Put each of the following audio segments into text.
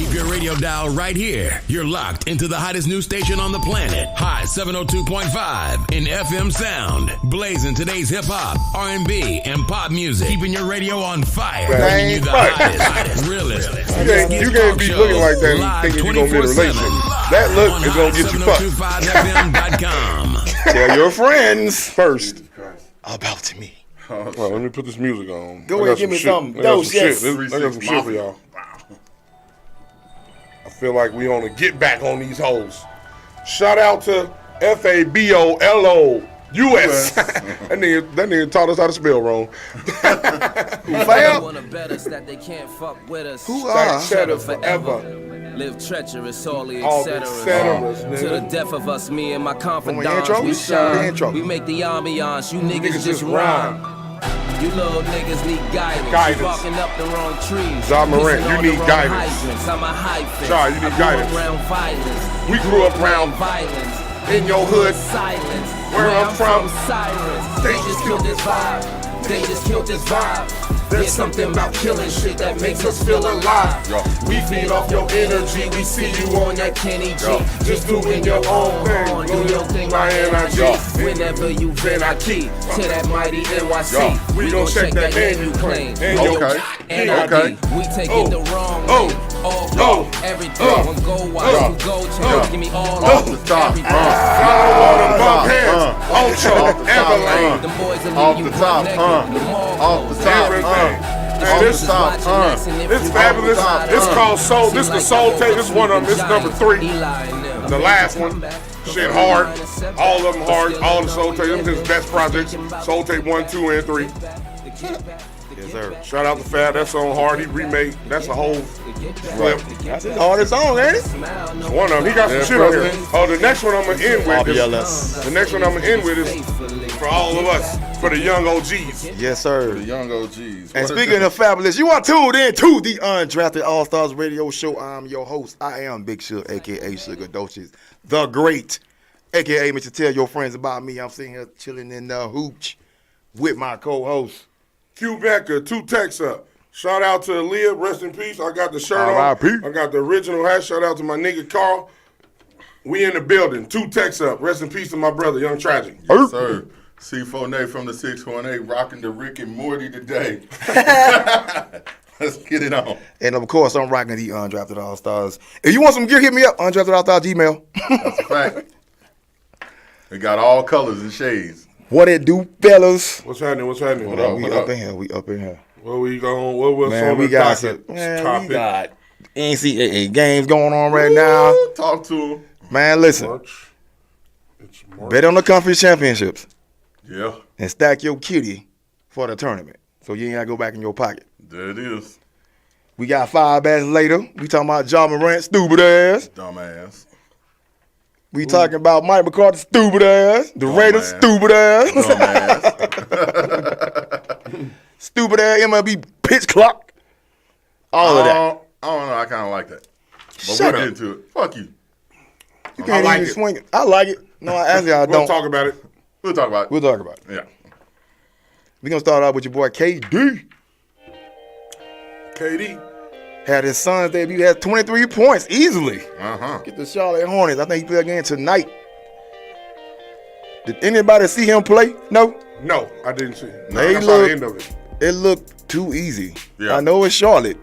Keep your radio dial right here. You're locked into the hottest news station on the planet. Hot 702.5 in FM sound. Blazing today's hip-hop, R&B, and pop music. Keeping your radio on fire. Bringing you the hottest, realest. You can't be looking like that and thinking you're going to be in a relationship. That look is going to get you fucked. 702.5fm.com. Tell your friends first about me. Well, let me put this music on. Go ahead and give me something. Dose, yes. I got some shit for y'all. I feel like we on a get back on these hoes. Shout out to FABOLOUS. that nigga taught us how to spell wrong. Who are cheddar forever? Live treacherous, all the etc. To the death of us, me and my confidants, we shine. We make the ambiance, you niggas just rhyme. You little niggas need guidance. You walking up the wrong trees. Ja Morant, you need guidance. I'm a hyphen. Ja, you need guidance. We grew up around violence. In your hood, silence. Where I'm from, silence. They just killed this vibe. They just killed this vibe. There's something about killing shit that makes us feel alive. We feed off your energy. We see you on that Kenny G. Just doing your own thing. Do your thing by NIG. Whenever you vent, I keep to that mighty NYC. We gon' check that menu claim. Okay. We take it the wrong way. All go, everything. One go wild, two go change. Give me all off the top. Ultra, Everlane. The boys are off the top. Off the top. This it's fabulous. It's called Soul. This is the Soul Tape. This is one of them. This is number 3. The last one. Shit hard. All of them hard. All the Soul Tape. Them his best projects. Soul Tape 1, 2, and 3. Yes, sir. Shout out to Fab. That song hard. He remade. That's a whole flip. That's his hardest song, ain't it? It's one of them. He got some shit on here. Oh, the next one I'm gonna end with. The next one I'm gonna end with is for all of us. For the young OGs. Yes, sir. The young OGs. And speaking of fabulous, you are tuned in to the Undrafted All-Stars radio show. I'm your host. I am Big Sugar, a.k.a. Sugar Doches, the Great, a.k.a. Mr. Tell your friends about me. I'm sitting here chilling in the hooch with my co-host. Q Becker, 2 texts up. Shout out to Aaliyah, rest in peace. I got the shirt on. R.I.P. I got the original hat. Shout out to my nigga Carl. We in the building. 2 texts up. Rest in peace to my brother, Young Tragic. Yes, sir. C4 Nate from the 618 rocking the Rick and Morty today. Let's get it on. And of course, I'm rocking the Undrafted All-Stars. If you want some gear, hit me up. Undrafted All-Stars Gmail. That's a fact. We got all colors and shades. What it do, fellas? What's happening? We up in here. Where we going? What was man, on we the got docket? Man, we got NCAA games going on right now. Talk to him. Man, listen. It's March. Bet on the conference championships. Yeah. And stack your kitty for the tournament. So you ain't got to go back in your pocket. There it is. We got 5 bats later. We talking about Ja Morant, stupid ass. Dumbass. We talking about Mike McCarthy, stupid ass. The Raiders, stupid ass. Dumbass. Stupid ass MLB pitch clock. All of that. I don't know. I kind of like that. But Shut we'll up. get into it. Fuck you. You can't like even it. swing it. I like it. No, actually, I We'll don't. talk about it. We'll talk about it. We'll talk about it. Yeah. We're going to start off with your boy KD. KD. Had his son's debut, had 23 points easily. Uh-huh. Get the Charlotte Hornets. I think he played again tonight. Did anybody see him play? No? No, I didn't see it. They I saw the end of it. It looked too easy. Yeah. I know it's Charlotte,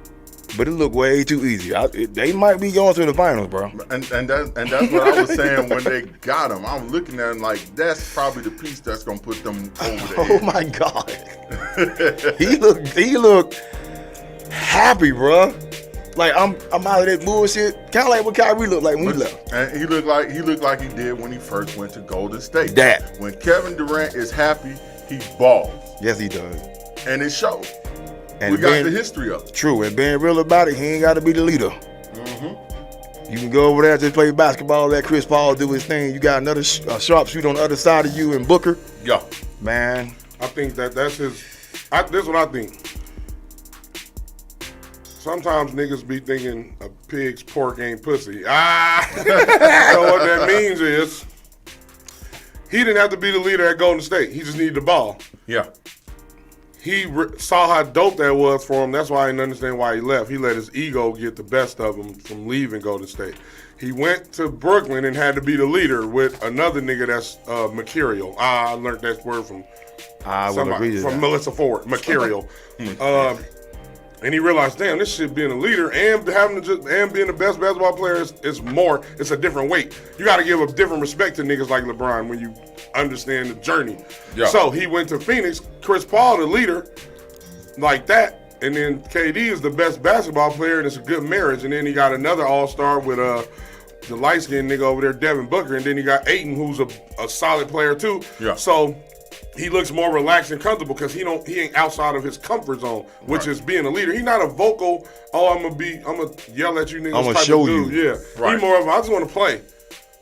but it looked way too easy. They might be going to the finals, bro. And that's what I was saying when they got him. I'm looking at him like that's probably the piece that's gonna put them over the Oh edge. my God. he looked happy, bro. Like I'm out of that bullshit. Kind of like what Kyrie looked like when he left. And he looked like he did when he first went to Golden State. That. When Kevin Durant is happy, he balls. Yes, he does. And it shows. And We got the history of it. True, and being real about it, he ain't got to be the leader. Mm-hmm. You can go over there and just play basketball, let Chris Paul do his thing. You got another sharpshooter on the other side of you and Booker. Yeah. Man. I think that's his. This is what I think. Sometimes niggas be thinking a pig's pork ain't pussy. So what that means is he didn't have to be the leader at Golden State. He just needed the ball. Yeah. he saw how dope that was for him. That's why I didn't understand why he left. He let his ego get the best of him from leaving Golden State. He went to Brooklyn and had to be the leader with another nigga that's mercurial. I learned that word from Melissa Ford, mercurial. And he realized, damn, this shit being a leader and being the best basketball player it's a different weight. You got to give a different respect to niggas like LeBron when you understand the journey. Yeah. So he went to Phoenix, Chris Paul, the leader, like that. And then KD is the best basketball player, and it's a good marriage. And then he got another all-star with the light-skinned nigga over there, Devin Booker. And then he got Ayton, who's a solid player too. Yeah. So he looks more relaxed and comfortable because he ain't outside of his comfort zone, which is being a leader. He's not a vocal, I'm gonna yell at you niggas. I'm gonna show you. Yeah. Right. He more of I just want to play.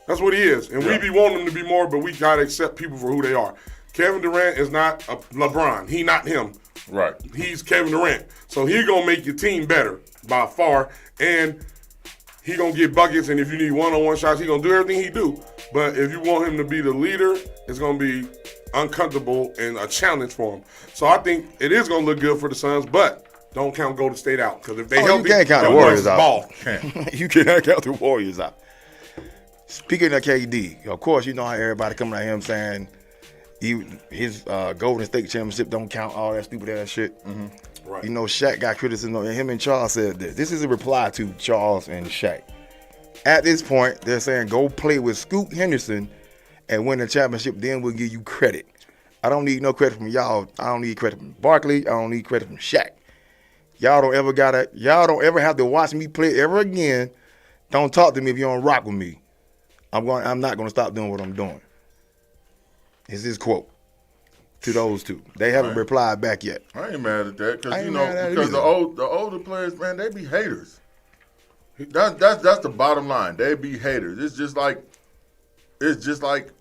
That's what he is. And we be wanting him to be more, but we gotta accept people for who they are. Kevin Durant is not a LeBron. He not him. Right. He's Kevin Durant. So he gonna make your team better by far. And he gonna get buckets, and if you need one-on-one shots, he gonna do everything he do. But if you want him to be the leader, it's gonna be uncomfortable and a challenge for him. So I think it is going to look good for the Suns, but don't count Golden State out because if they help, you can't count the Warriors out. You cannot count the Warriors out. Speaking of KD, of course, you know how everybody coming at him saying his Golden State championship don't count, all that stupid ass shit. Mm-hmm. Right. You know, Shaq got criticism, and him and Charles said this. This is a reply to Charles and Shaq. At this point, they're saying go play with Scoot Henderson and win the championship, then we'll give you credit. I don't need no credit from y'all. I don't need credit from Barkley. I don't need credit from Shaq. Y'all don't ever have to watch me play ever again. Don't talk to me if you don't rock with me. I'm not gonna stop doing what I'm doing. Is his quote to those two. They haven't replied back yet. I ain't mad at that because the older players, man, they be haters. That's the bottom line. They be haters. It's just like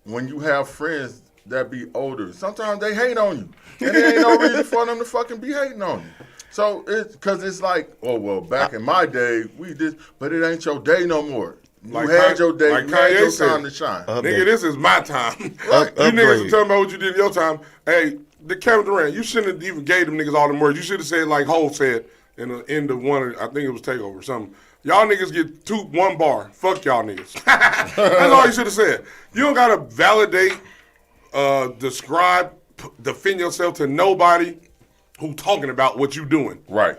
when you have friends that be older. Sometimes they hate on you, and there ain't no reason for them to fucking be hating on you. So it's like, oh well, back in my day we did, but it ain't your day no more. You had your day, you had your time to shine. Nigga, this is my time. You niggas are talking about what you did in your time. Hey, the Kevin Durant, you shouldn't have even gave them niggas all them words. You should have said like Hov said in the end of one. I think it was Takeover or something. Y'all niggas get one bar. Fuck y'all niggas. That's all you should have said. You don't gotta validate, describe, defend yourself to nobody who talking about what you doing. Right.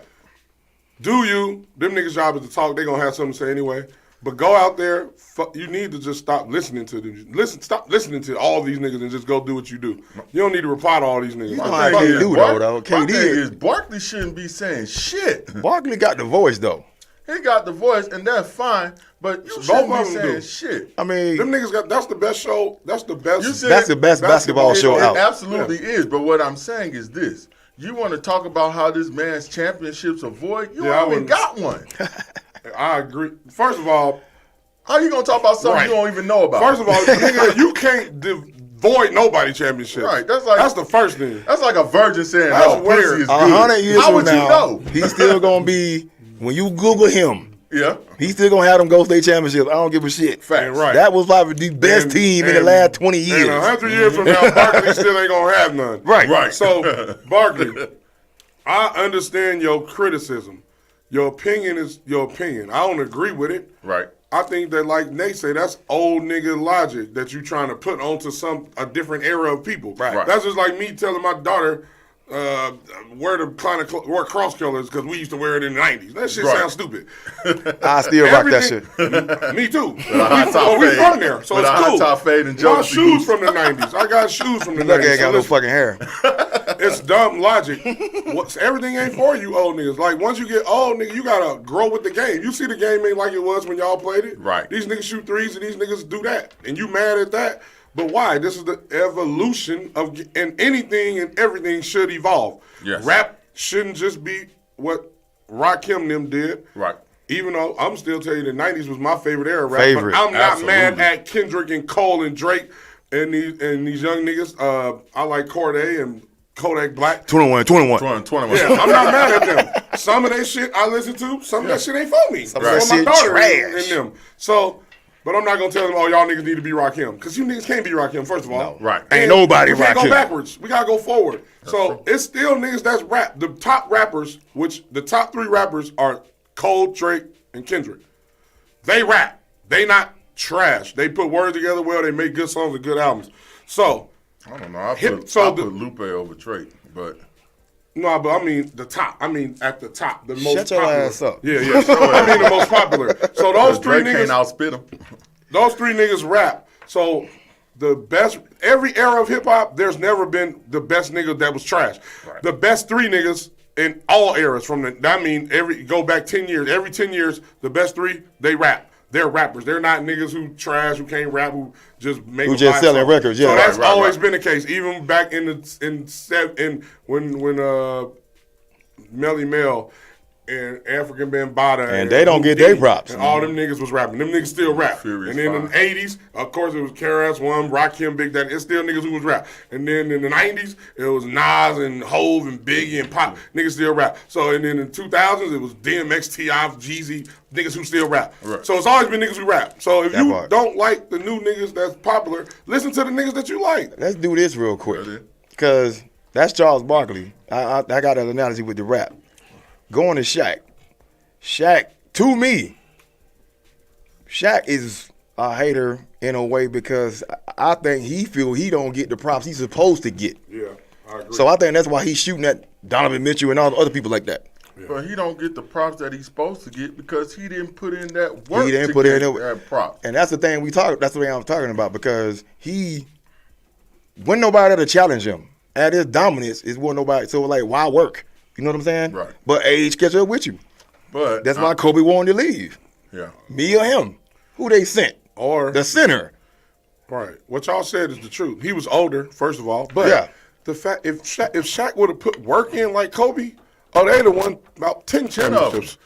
Do you? Them niggas' job is to talk. They gonna have something to say anyway. But go out there. You need to just stop listening to them. Stop listening to all these niggas and just go do what you do. You don't need to reply to all these niggas. You know how they do though. KD is Barkley shouldn't be saying shit. Barkley got the voice though. He got the voice, and that's fine, but you shouldn't be saying shit. I mean, them niggas that's the best show. That's the best. That's the best basketball show out. It absolutely is, but what I'm saying is this. You want to talk about how this man's championships are void? You haven't got one. I agree. First of all, how you going to talk about something you don't even know about? First of all, nigga, you can't void nobody championship. Right. That's the first thing. That's like a virgin saying, that's weird. 100 years from now, you know? He's still going to be, when you Google him, he's still going to have them Golden State championships. I don't give a shit. Fact. Right. That was probably the best team in the last 20 years. And 100 years from now, Barkley still ain't going to have none. Right. So, Barkley, I understand your criticism. Your opinion is your opinion. I don't agree with it. Right. I think that, like Nate say, that's old nigga logic that you trying to put onto a different era of people. Right. That's just like me telling my daughter wear cross colors because we used to wear it in the 90s. That shit sounds stupid. I still rock that shit. Me too. We from there, so it's cool. Top fade and my shoes from the 90s. I got shoes from the 90s. I ain't got no fucking hair. It's dumb logic. Everything ain't for you old niggas. Like, once you get old, nigga, you got to grow with the game. You see the game ain't like it was when y'all played it. Right. These niggas shoot threes and these niggas do that. And you mad at that? But why? This is the evolution of, and anything and everything should evolve. Yes. Rap shouldn't just be what Rakim them did. Right. Even though I'm still telling you the 90s was my favorite era of rap. But I'm not mad at Kendrick and Cole and Drake and these young niggas. I like Cordae and Kodak Black. 21. Yeah, I'm not mad at them. Some of that shit I listen to, some of that shit ain't for me. Some of that shit trash. And them. So But I'm not gonna tell them, oh, y'all niggas need to be Rakim, because you niggas can't be Rakim. First of all, No. Right. Ain't nobody we can't Rakim. go backwards. We gotta go forward. So it's still niggas that's rap. The top rappers, which the top 3 rappers are Cole, Drake, and Kendrick. They rap. They not trash. They put words together well. They make good songs and good albums. So I don't know. I put Lupe over Drake, but no, but I mean the top. I mean at the top, the most Shut your popular. ass up. Yeah. I mean the most popular. So those 3 Drake can't niggas, outspit him. those 3 niggas rap. So the best, every era of hip hop, there's never been the best nigga that was trash. Right. The best 3 niggas in all eras go back 10 years. Every 10 years, the best 3, they rap. They're rappers. They're not niggas who trash, who can't rap, who just make. Who just selling records? Yeah, so that's right, always been the case. Even back when Melly Mel and African Bambaataa And they don't get their props. And all them niggas was rapping. Them niggas still rap. Furious And then in the 80s, of course, it was KRS-One, Rakim, Big Daddy. It's still niggas who was rap. And then in the 90s, it was Nas and Hove and Biggie and Pop. Niggas still rap. So and then in the 2000s, it was DMX, T.I., Jeezy, niggas who still rap. Right. So it's always been niggas who rap. So if That you part. don't like the new niggas that's popular, listen to the niggas that you like. Let's do this real quick. That is. Because that's Charles Barkley. I got an analogy with the rap. Going to Shaq. Shaq, to me, Shaq is a hater in a way because I think he feel he don't get the props he's supposed to get. Yeah, I agree. So I think that's why he's shooting at Donovan Mitchell and all the other people like that. But he don't get the props that he's supposed to get because he didn't put in that work. He didn't to put get in that props. And that's the thing that's the thing I'm talking about because he wasn't nobody to challenge him. At his dominance is wasn't nobody. So like, why work? You know what I'm saying? Right. But age catch up with you. But That's why Kobe wanted to leave. Yeah. Me or him? Who they sent? Or The center. right. What y'all said is the truth. He was older, first of all. But Yeah. the fact if Shaq would have put work in like Kobe, they'd have won about 10 championships.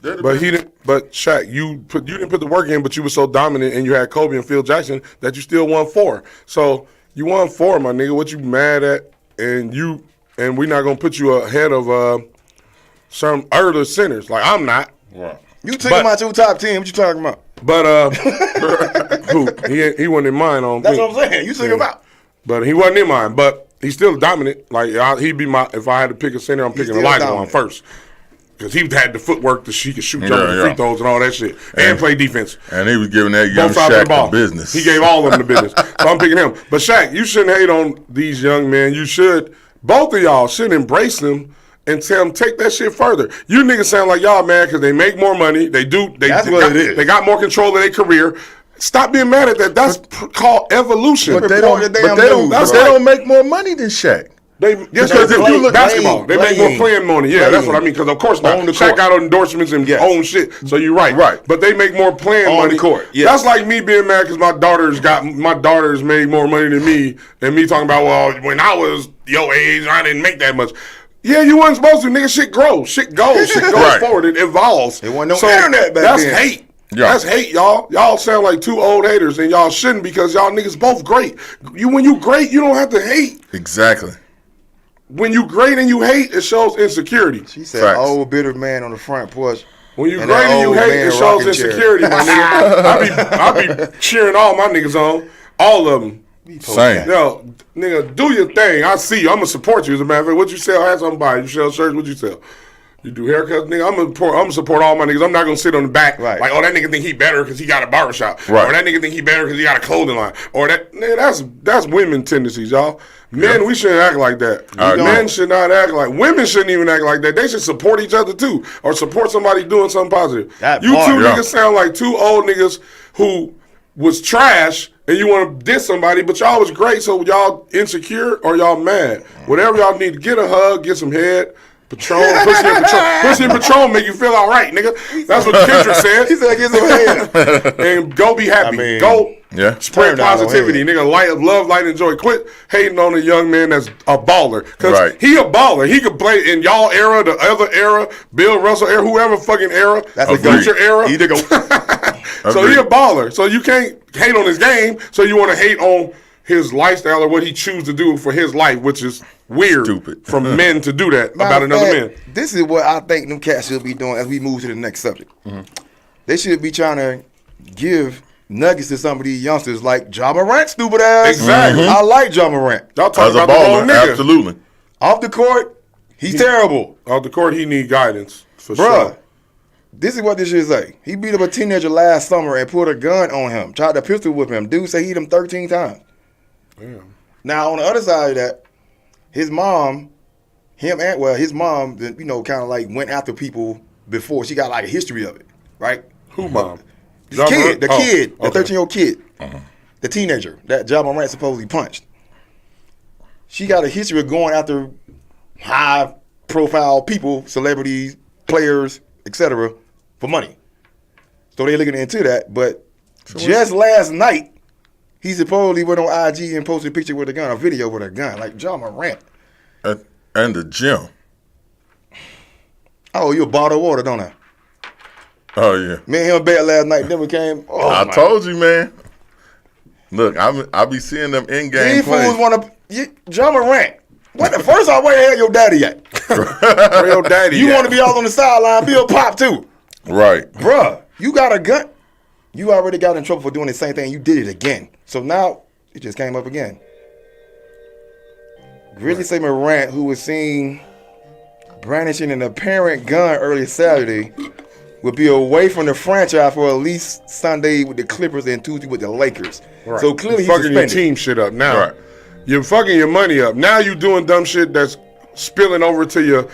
But he didn't. But Shaq, you didn't put the work in, but you were so dominant, and you had Kobe and Phil Jackson that you still won 4. So you won 4, my nigga. What you mad at? And we're not gonna put you ahead of some other centers. Like I'm not. Wow. You took him out your top 10. What you talking about? But who? He wasn't in mine. On That's what I'm saying. You took him out. But he wasn't in mine. But he's still dominant. Like he'd be my. If I had to pick a center, I'm picking still Olajuwon dominant. first. Because he had the footwork to she could shoot jump Yeah, free throws and all that shit. And play defense. And he was giving that young Both sides of Shaq the ball. the business. He gave all of them the business. So I'm picking him. But Shaq, you shouldn't hate on these young men. You should, both of y'all should embrace them and tell them take that shit further. You niggas sound like y'all mad because they make more money. They do. That's what it is. They got more control of their career. Stop being mad at that. That's called evolution. But they don't make more money than Shaq. Because if you look basketball, they make more playing money. Yeah, that's what I mean. Because of course not. Shaq got endorsements and own shit. So you're right. Right. But they make more playing money. the court, yes. That's like me being mad because my daughters made more money than me, and me talking about, well, when I was your age, I didn't make that much. Yeah, you wasn't supposed to. Nigga, shit grows. Shit goes. Shit goes Right. forward. It evolves. There wasn't no internet back that's then. hate. Yeah. That's hate, y'all. Y'all sound like 2 old haters, and y'all shouldn't because y'all niggas both great. When you great, you don't have to hate. Exactly. When you great and you hate, it shows insecurity. She said, Facts. old bitter man on the front porch. When you And great that and you old hate, man it shows rocking chair. insecurity, my nigga. I be cheering all my niggas on. All of them. Same. Yo, nigga, do your thing. I see you. I'm going to support you. As a matter of fact, what you sell, I have something buy. You sell shirts, what you sell? You do haircuts, nigga. I'm gonna support all my niggas. I'm not gonna sit on the back Right. like, oh, that nigga think he better because he got a barbershop, Right. or that nigga think he better because he got a clothing line, or that nigga. That's women tendencies, y'all. Men, we shouldn't act like that. Men should not act like. Women shouldn't even act like that. They should support each other too, or support somebody doing something positive. That You part, two yeah. niggas sound like 2 old niggas who was trash. And you want to diss somebody, but y'all was great, so y'all insecure or y'all mad. Whatever y'all need to get a hug, get some head. Patron, pussy and Patron make you feel all right, nigga. That's what Kendrick said. He said, get some head. And go be happy. I mean, go spread turn down on positivity. head. Nigga, love, light, and joy. Quit hating on a young man that's a baller. Because Right. he a baller. He could play in y'all era, the other era, Bill Russell era, whoever fucking era, That's the a goat. future era. He the goat. So he a baller. So you can't hate on his game. So you want to hate on his lifestyle or what he choose to do for his life, which is weird Stupid. from men to do that Matter about of another fact, man. This is what I think them cats should be doing as we move to the next subject. They should be trying to give nuggets to some of these youngsters like Ja Morant, stupid ass. Exactly. I like Ja Morant. Y'all talking As a about the wrong baller, nigga. absolutely. Off the court, he's terrible. Off the court, he need guidance for Bruh, sure. this is what this shit say. He beat up a teenager last summer and put a gun on him. Tried to pistol whip him. Dude say he hit him 13 times. Damn. Now, on the other side of that, his mom, his mom, you know, kind of like went after people before. She got like a history of it, right? Who mom? The Ja kid, Morant? the 13-year-old kid, the teenager that Ja Morant supposedly punched. She got a history of going after high-profile people, celebrities, players, etc., for money. So they're looking into that. But just last night, he supposedly went on IG and posted a picture with a gun, a video with a gun, like Ja Morant. And the gym. Oh, you a bottle of water, don't I? Oh, yeah. Me and him bet last night, then we came. Oh, I told you, man. Look, I be seeing them in-game these plays. fools want to. Ja Morant. What the first off, where the hell your daddy at? Where your daddy You at? want to be all on the sideline, be a pop too. Right. Bruh, you got a gun. You already got in trouble for doing the same thing. You did it again. So now it just came up again. Grizzly say Morant, who was seen brandishing an apparent gun early Saturday, will be away from the franchise for at least Sunday with the Clippers and Tuesday with the Lakers. Right. So clearly you he's fucking your suspended. team shit up now. Right. You're fucking your money up. Now you doing dumb shit that's spilling over to your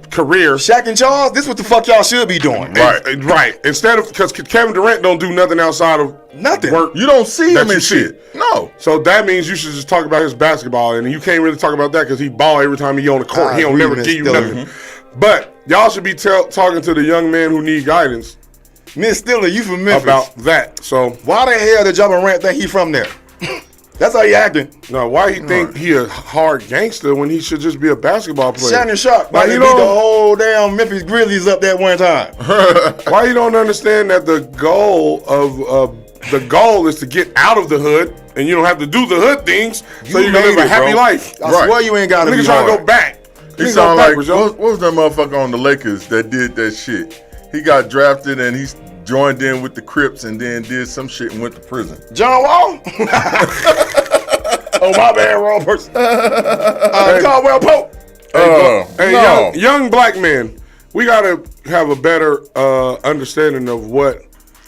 career. Shaq and Charles, this is what the fuck y'all should be doing. Right. Instead of, because Kevin Durant don't do nothing outside of Nothing. work. You don't see that him you in see. shit. No. So that means you should just talk about his basketball, and you can't really talk about that because he ball every time he on the court. I He don't agree, never Miss give you Stiller. nothing. But y'all should be talking to the young man who need guidance Miss Stiller, you from Memphis. about that. So Why the hell did Ja Morant think he from there? That's how he acting. no, why he think he a hard gangster when he should just be a basketball player? Shannon Sharp, Like, like he you beat the know- whole damn Memphis Grizzlies up that one time. Why you don't understand that the goal is to get out of the hood, and you don't have to do the hood things, so you can made live a it, happy bro. life. I swear you ain't got to be Niggas trying to hard. go back. He Niggas go sound like, backwards, yo. what was that motherfucker on the Lakers that did that shit? He got drafted and he joined in with the Crips and then did some shit and went to prison. John Wall? Oh, my bad, wrong person. Caldwell Pope. Hey, no. young black men, we gotta have a better understanding of what.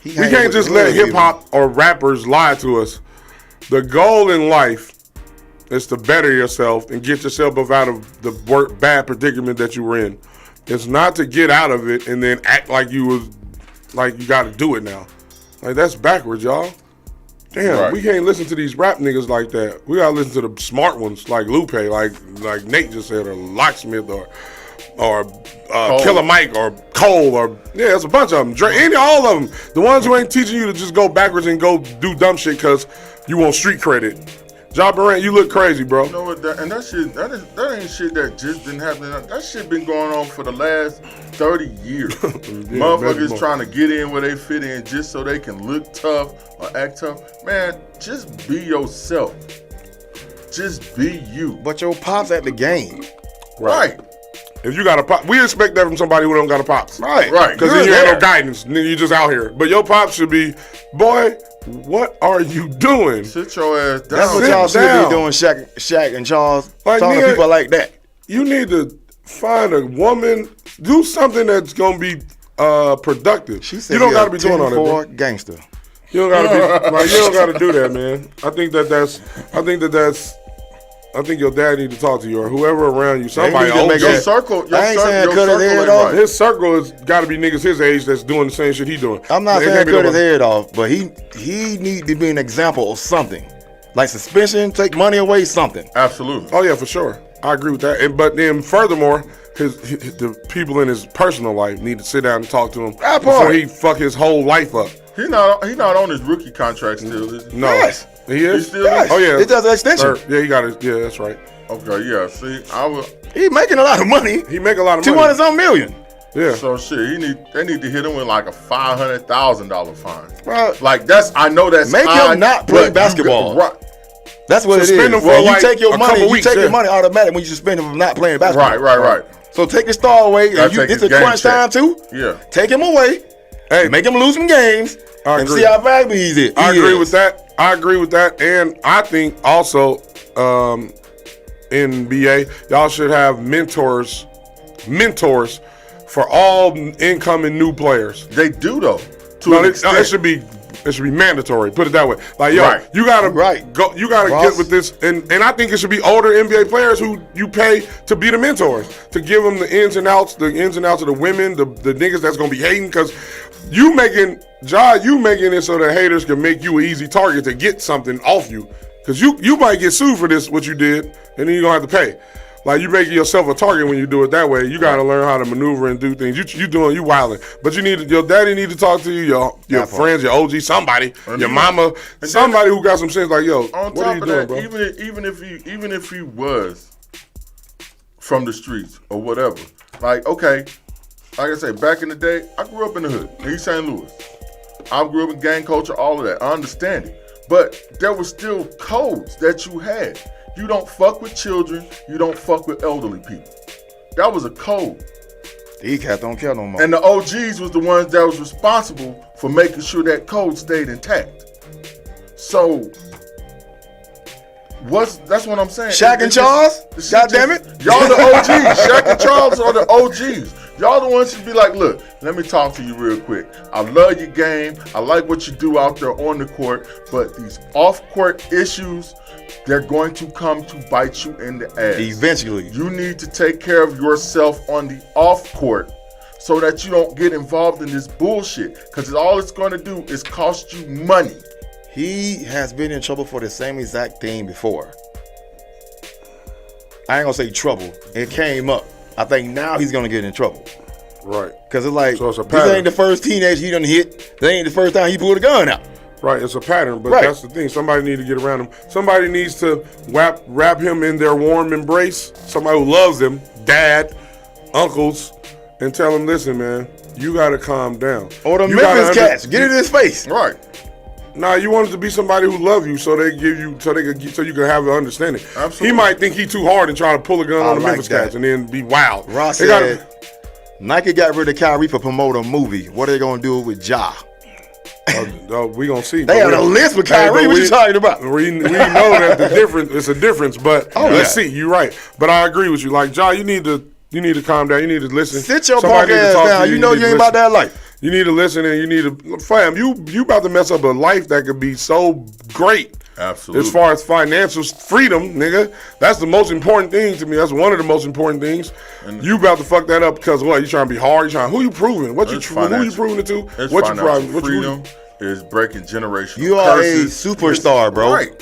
We hanging can't with just the let hood hip hop or rappers lie to us. The goal in life is to better yourself and get yourself up out of the bad predicament that you were in. It's not to get out of it and then act like you got to do it now. Like, that's backwards, y'all. Damn, Right. we can't listen to these rap niggas like that. We gotta listen to the smart ones like Lupe, like Nate just said, or Locksmith, or Killer Mike, or Cole, or yeah, there's a bunch of them. All of them. The ones who ain't teaching you to just go backwards and go do dumb shit because you want street credit. Ja Morant, you look crazy, bro. You know what? That ain't shit that just been happening. That shit been going on for the last 30 years. Motherfuckers trying to get in where they fit in just so they can look tough or act tough. Man, just be yourself. Just be you. But your pop's at the game. Right. If you got a pop, we expect that from somebody who don't got a pops. Right. Right. Because You're then you ain't no there. guidance. Then you just out here. But your pops should be, boy, what are you doing? Sit your ass down. That's what Sit y'all should down. be doing, Shaq and Charles. Like, Talking to nigga, people like that. You need to find a woman, do something that's gonna be productive. She said you don't he gotta a be doing all that. 10-4 Man. gangster. You don't gotta be like, you don't gotta do that, man. I think your dad need to talk to you or whoever around you. Somebody need to old make Your that- shit. circle, I ain't saying your cut his circle head ain't off. right. His circle has got to be niggas his age that's doing the same shit he doing. I'm not It saying can't be cut his nobody- head off, but he need to be an example of something. Like suspension, take money away, something. Absolutely. Oh yeah, for sure. I agree with that. But then furthermore, the people in his personal life need to sit down and talk to him That before part. he fuck his whole life up. He not on his rookie contract still, is he? No, Yes. he is. He still Yes. is? Oh yeah, It's just an extension. Yeah, he got it. Yeah, that's right. Okay, yeah. See, He making a lot of money. He make a lot of money. 200-some million. Yeah. so shit. They need to hit him with like a $500,000 fine. Bro, Like I know that's Make him high, not but play you basketball. got- that's what Suspend it him is. for, When like, you take your a money, couple you weeks, take yeah. your money automatic when you suspend him from not playing basketball. Right. So take his star away. Gotta And take it's his a game crunch check. time too. Yeah. Take him away. Hey, Make him lose some games. And see how valuable he is. I agree with that. And I think also NBA, y'all should have mentors for all incoming new players. They do though. It should be mandatory. Put it that way. Like, yo, you gotta go. You gotta get with this, and I think it should be older NBA players who you pay to be the mentors, to give them the ins and outs of the women, the niggas that's gonna be hating, because you making it so that haters can make you an easy target to get something off you, because you might get sued for this what you did, and then you gonna have to pay. Like, you making yourself a target when you do it that way. You got to learn how to maneuver and do things. You wilding. But your daddy need to talk to you, your friends, your OG, somebody, your mama, somebody who got some sense. Like, yo, what are you doing, bro? Even if he was from the streets or whatever, like, okay, like I say, back in the day, I grew up in the hood, in East St. Louis. I grew up in gang culture, all of that. I understand it. But there were still codes that you had. You don't fuck with children. You don't fuck with elderly people. That was a code. These cats don't care no more. And the OGs was the ones that was responsible for making sure that code stayed intact. So, that's what I'm saying. Shaq and Charles? God damn it. Y'all the OGs. Shaq and Charles are the OGs. Y'all the ones should be like, look, let me talk to you real quick. I love your game. I like what you do out there on the court. But these off-court issues, they're going to come to bite you in the ass. Eventually. You need to take care of yourself on the off-court so that you don't get involved in this bullshit. Because all it's going to do is cost you money. He has been in trouble for the same exact thing before. I ain't going to say trouble. It came up. I think now he's going to get in trouble. Right. Because it's like, so it's a this ain't the first teenager he done hit. This ain't the first time he pulled a gun out. Right, it's a pattern, but that's the thing. Somebody need to get around him. Somebody needs to wrap him in their warm embrace. Somebody who loves him, dad, uncles, and tell him, listen, man, you got to calm down. Or the Memphis cats, get in his face. Right. Nah, you want it to be somebody who love you, so you can have an understanding. Absolutely. He might think he too hard and try to pull a gun on the Memphis cats and then be wild. Ross said, Nike got rid of Kyrie for promote a movie. What are they gonna do with Ja? We gonna see. They have a list with Kyrie. What you talking about? We know that it's a difference, but let's see. You're right, but I agree with you. Like, Ja, you need to calm down. You need to listen. Sit your punk ass down. You know you ain't about that life. You need to listen, and you need to, fam, you about to mess up a life that could be so great. Absolutely. As far as financial freedom, nigga, that's the most important thing to me. That's one of the most important things. And you about to fuck that up because what? You trying to be hard? Who you proving? Who you proving it to? What you proving? Freedom is breaking generational You are curses. A superstar, bro. Right.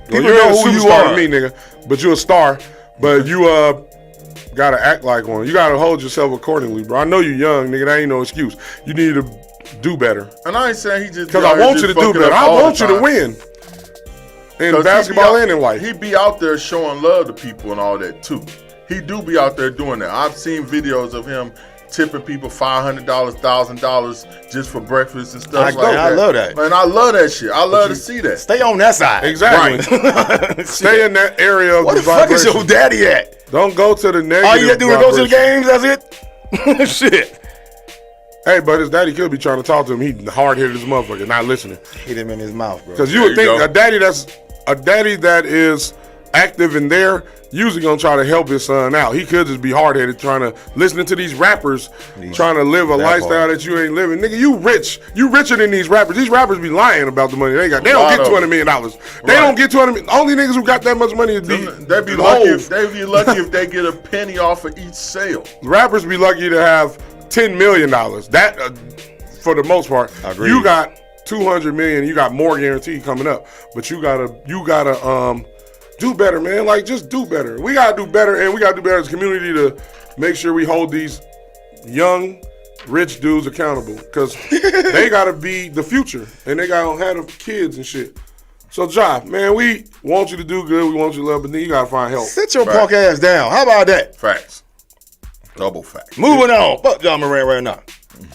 People know who you are. To me, nigga, but you're a star. But you gotta act like one. You gotta hold yourself accordingly, bro. I know you're young, nigga. That ain't no excuse. You need to do better. And I ain't saying he just because I want you to do better. I want you to win. In basketball and in life. He be out there showing love to people and all that too. He do be out there doing that. I've seen videos of him tipping people $500, $1,000 just for breakfast and stuff like that. I love that. Man, I love that shit. I love to see that. Stay on that side. Exactly. Right. Stay in that area of Where the fuck is your daddy at? Don't go to the negative. All you got to do is go to the games, that's it? Shit. Hey, but his daddy could be trying to talk to him. He hard-headed as a motherfucker, not listening. Hit him in his mouth, bro. Because you would think a daddy that is active in there usually gonna try to help his son out. He could just be hard-headed listening to these rappers trying to live a lifestyle that you ain't living. Nigga, you rich. You richer than these rappers. These rappers be lying about the money they got. They don't get $20 million. They don't get $20 million. Only niggas who got that much money they'd be lucky if they get a penny off of each sale. Rappers be lucky to have $10 million. That for the most part. Agreed. You got $200 million. You got more guaranteed coming up. But you gotta do better, man. Like, just do better. We gotta do better, and we gotta do better as a community to make sure we hold these young, rich dudes accountable, because they gotta be the future, and they gotta have the kids and shit. So, Ja, man, we want you to do good. We want you to love, but then you gotta find help. Sit your punk ass down. How about that? Facts. Double facts. Moving on. Fuck Ja Morant right now.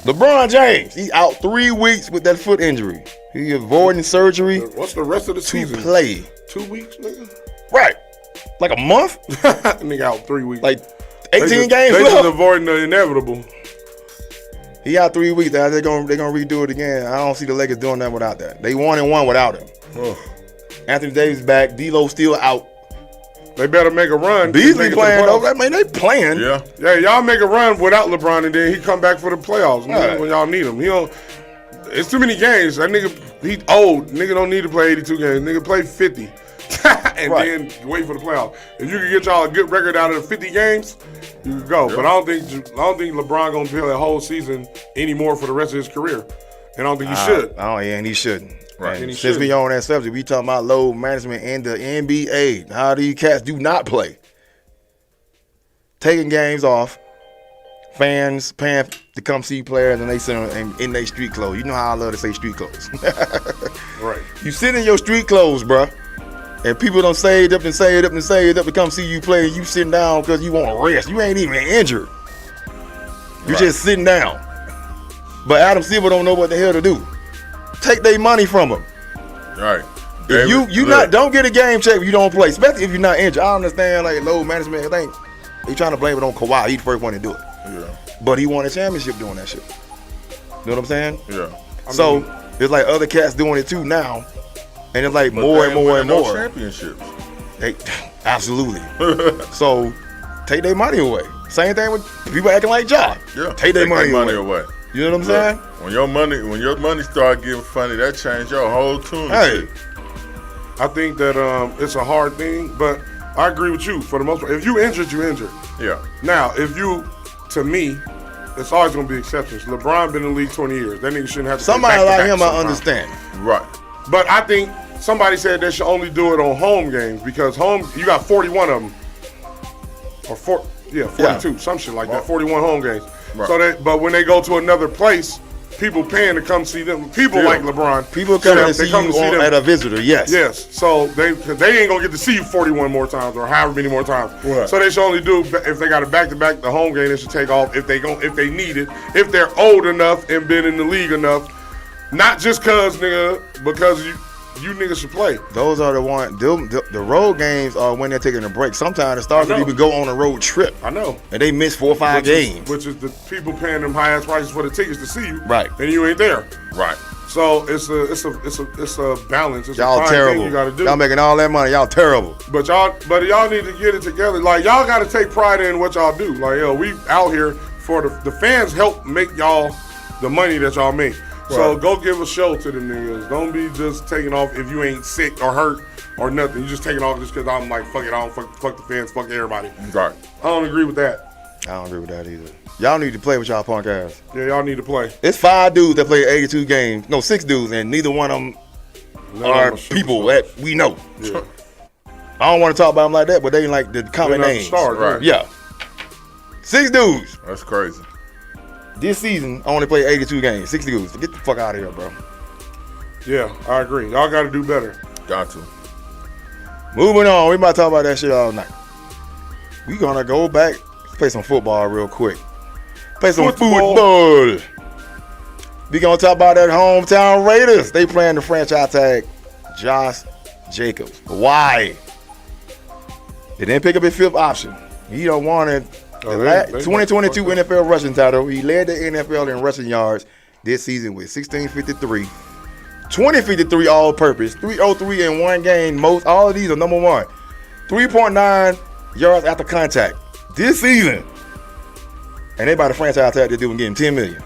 LeBron James, he's out 3 weeks with that foot injury. He avoiding surgery. What's the rest of the season? To play. 2 weeks, nigga? Right. Like a month? Nigga out 3 weeks. Like 18 games They left. just avoiding the inevitable. He out 3 weeks. They're gonna redo it again. I don't see the Lakers doing that without that. They 1-1 without him. Anthony Davis back. D'Lo still out. They better make a run. Beasley playing though. I mean, they playing. Yeah. Y'all make a run without LeBron, and then he come back for the playoffs when y'all need him. He don't. It's too many games. That nigga, he old. Nigga don't need to play 82 games. Nigga play 50, and then wait for the playoffs. If you can get y'all a good record out of the 50 games, you can go. But I don't think LeBron gonna play a whole season anymore for the rest of his career, and I don't think he should. Oh yeah, and he shouldn't. Right. And since we on that subject, we talking about load management in the NBA. How these cats do not play. Taking games off. Fans paying to come see players, and they sit in their street clothes. You know how I love to say street clothes. Right. You sit in your street clothes, bruh, and people done saved up to come see you play, and you sitting down because you want to rest. You ain't even injured. You just sitting down. But Adam Silver don't know what the hell to do. Take their money from them. Right. If you don't get a game check if you don't play, especially if you're not injured. I understand like load management. I think they trying to blame it on Kawhi. He the first one to do it. Yeah. But he won a championship doing that shit. You know what I'm saying? Yeah. So there's like other cats doing it too now, and it's like more and more and more. Championships. Absolutely. So take their money away. Same thing with people acting like Ja. Yeah. Take their money away. You know what I'm saying? When your money start getting funny, that changed your whole tune. Hey, I think that it's a hard thing, but I agree with you for the most part. If you injured, you injured. Yeah. Now, to me, it's always going to be exceptions. LeBron been in the league 20 years. That nigga shouldn't have to somebody like him, I sometimes. understand. Right. But I think somebody said they should only do it on home games because you got 41 of them. Or 42, some shit like that. 41 home games. Right. So but when they go to another place, people paying to come see them. People like LeBron. People coming to see you at a visitor, yes. Yes. So they ain't going to get to see you 41 more times or however many more times. Right. So they should only do, if they got a back-to-back, the home game, they should take off if they need it. If they're old enough and been in the league enough. Not just because you niggas should play. Those are the ones. The road games are when they're taking a break. Sometimes the stars would even go on a road trip. I know. And they miss 4 or 5 games. Which is the people paying them high ass prices for the tickets to see you. Right. And you ain't there. Right. So it's a balance. It's y'all a fine terrible. thing you gotta do. Y'all making all that money. Y'all terrible. But y'all need to get it together. Like y'all gotta take pride in what y'all do. Like we out here for the fans help make y'all the money that y'all make. So go give a show to them niggas. Don't be just taking off if you ain't sick or hurt or nothing. You just taking off just because I'm like, fuck it, I don't fuck the fans, fuck everybody. Right. I don't agree with that. I don't agree with that either. Y'all need to play with y'all punk ass. Yeah, y'all need to play. It's 5 dudes that play 82 games. No, 6 dudes, and neither one of them are people that we know. Yeah. I don't want to talk about them like that, but they ain't like the common names. Stars, right. Yeah. 6 dudes. That's crazy. This season, I only played 82 games. 60 dudes. Get the fuck out of here, bro. Yeah, I agree. Y'all got to do better. Got to. Moving on. We about to talk about that shit all night. We gonna go back, play some football real quick. Play some football. We gonna talk about that hometown Raiders. They playing the franchise tag Josh Jacobs. Why? They didn't pick up his 5th option. He don't want it. 2022 NFL rushing title. He led the NFL in rushing yards this season with 1653. 2053 all-purpose. 303 in one game. Most all of these are number 1. 3.9 yards after contact this season. And they by the franchise tag they're doing getting $10 million.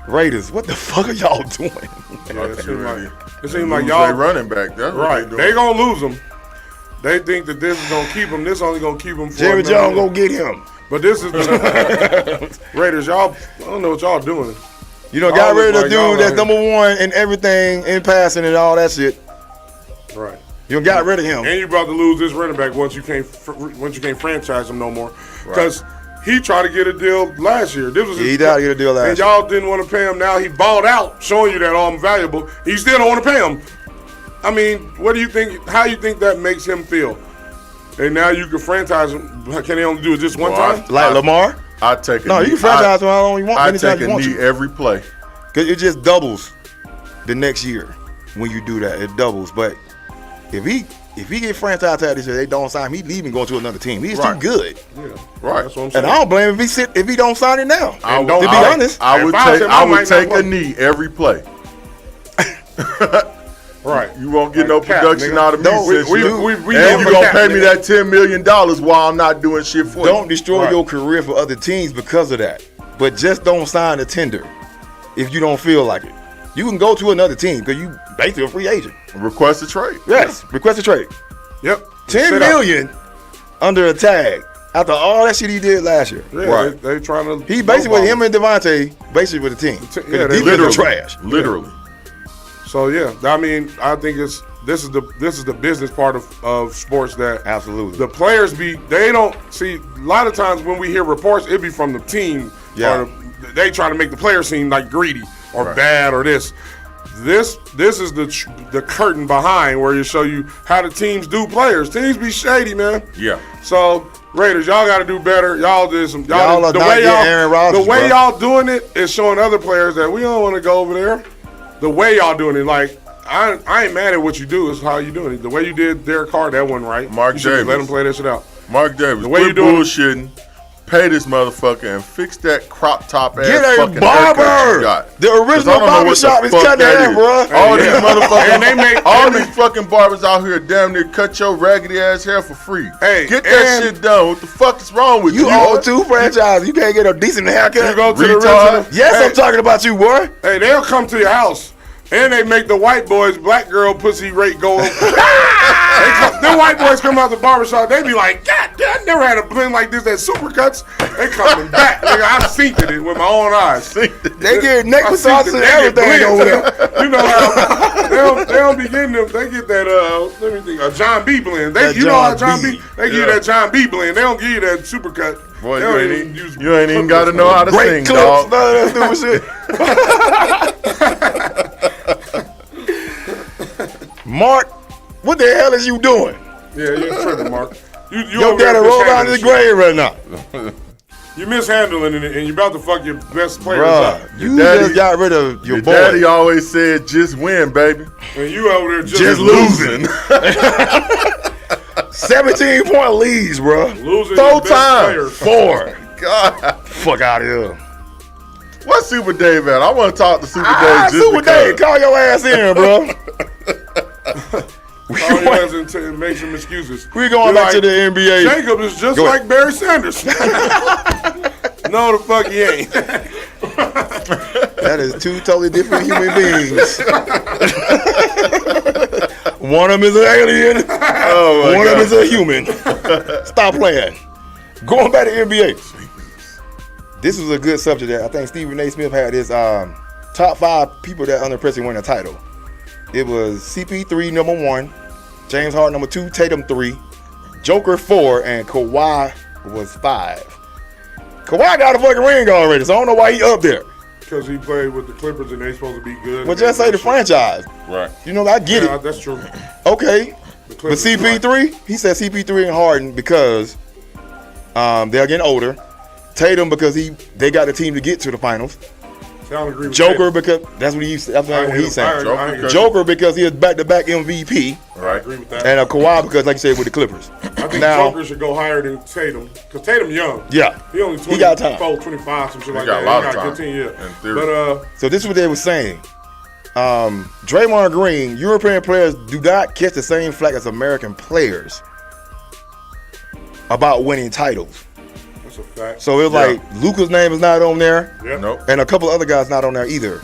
Raiders, what the fuck are y'all doing? Yeah, it seems like y'all running back. That's right. They gonna lose them. They think that this is gonna keep him. This only gonna keep him for Jerry Jones gonna get him. But this is the Raiders. Y'all, I don't know what y'all doing. You know, got rid of the dude that's number 1 in everything, in passing and all that shit. Right. You got rid of him. And you about to lose this running back once you can't franchise him no more. Because he tried to get a deal last year. He tried to get a deal last year. And y'all didn't want to pay him. Now he balled out, showing you that I'm valuable. He still don't want to pay him. I mean, what do you think? How you think that makes him feel? And now you can franchise him. Can they only do it just one time? Like Lamar? I take a knee. You can franchise him how long you want. I take a knee every play. Because it just doubles the next year when you do that. It doubles. But if if he get franchise tag this year, they don't sign him. He leaving, going to another team. He's too good. Yeah, right. That's what I'm saying. And I don't blame him if he don't sign it now. To be honest, I would take a knee every play. Right. You won't get no production out of me. No, and you you gonna pay me that $10 million while I'm not doing shit for you. Don't destroy your career for other teams because of that. But just don't sign a tender if you don't feel like it. You can go to another team because you basically a free agent. Request a trade. Yes, request a trade. Yep. $10 million under a tag after all that shit he did last year. Yeah, right. They trying to. He basically with him and Devontae basically with the team. Yeah, the literally trash. Literally. So yeah, I mean, I think this is the business part of sports that Absolutely. the players they don't see a lot of times when we hear reports, it be from the team. Yeah. Or they try to make the players seem like greedy or bad or this. This is the curtain behind where you show you how the teams do players. Teams be shady, man. Yeah. So Raiders, y'all got to do better. Y'all did some. Y'all are the not way getting y'all, Aaron Rodgers, the way bro. y'all doing it is showing other players that we don't want to go over there. The way y'all doing it, like I ain't mad at what you do. It's how you doing it. The way you did Derek Carr, that wasn't right. Mark you should just let Davis. him play that shit out. Mark Davis, The way quit you doing it- bullshitting, pay this motherfucker, and fix that crop top ass Get a fucking haircut you barber. got. The 'Cause I original don't know what barber the shop is fuck cut that down, is. bro. All these motherfuckers, And all these fucking barbers out here damn near cut your raggedy ass hair for free. Hey, get that and- shit done. What the fuck is wrong with you? You own 2 franchises. You can't get a decent haircut. You go to the Retard. original. Yes, Hey, I'm talking about you, boy. Hey, they'll come to your house. And they make the white boys black girl pussy rate go up. The white boys come out the barbershop, they be like, God damn, I never had a blend like this at Supercuts. They coming back. Nigga, I've seen it with my own eyes. They get neck I seen massages it. and They get everything over blends. there. You know how they don't be getting them. They get that let me think, a John B blend. That You know how John John B. B. They give you that John B blend. They don't give you that Supercut. Boy, They you don't ain't even even, use you ain't even got to clippers. know how to Great sing, clips. dog. None of that stupid shit. Mark, what the hell is you doing? Yeah, you're tripping, Mark. You Your over there daddy rolled out in mishandling the shit. grave right now. You mishandling it, and you about to fuck your best players Bruh, up. you daddy- just got rid of your Your boy. daddy always said, just win, baby. And you over there Just losing. 17-point leads, bro. Losing Full your best time. players. 4. God. Fuck out of here. What's Super Dave at? I want to talk to Super Dave just Super Dave, because. call your ass in, bro. All you has to make some excuses. We're going You're back to like, the NBA. Jacob is just Go like ahead. Barry Sanders. No, the fuck he ain't. That is 2 totally different human beings. One of them is an alien. Oh my One of God. them is a human. Stop playing. Going back to NBA. This is a good subject that I think Stephen A. Smith had his top 5 people that under pressure win a title. It was CP3 number 1, James Harden number 2, Tatum 3, Joker 4, and Kawhi was 5. Kawhi got a fucking ring already, so I don't know why he up there. Because he played with the Clippers and they supposed to be good. But just say the franchise. Right. You know, I get Yeah, it. that's true. Okay. The But Clippers CP3, he said CP3 and Harden because they're getting older. Tatum because they got the team to get to the finals. I don't agree with Joker that. because that's what he's saying. Joker Joker because he is back-to-back MVP. I agree with that. And Kawhi because, like you said, with the Clippers. I think now, Joker should go higher than Tatum. Because Tatum young. yeah, He only he got time. 24, 25, some shit like got that. a lot of He got time, a good team, yeah. in theory. But So this is what they were saying. Draymond Green, European players do not catch the same flack as American players about winning titles. that's a fact. So it's like Luka's name is not on there, Yep. Nope. and a couple other guys not on there either.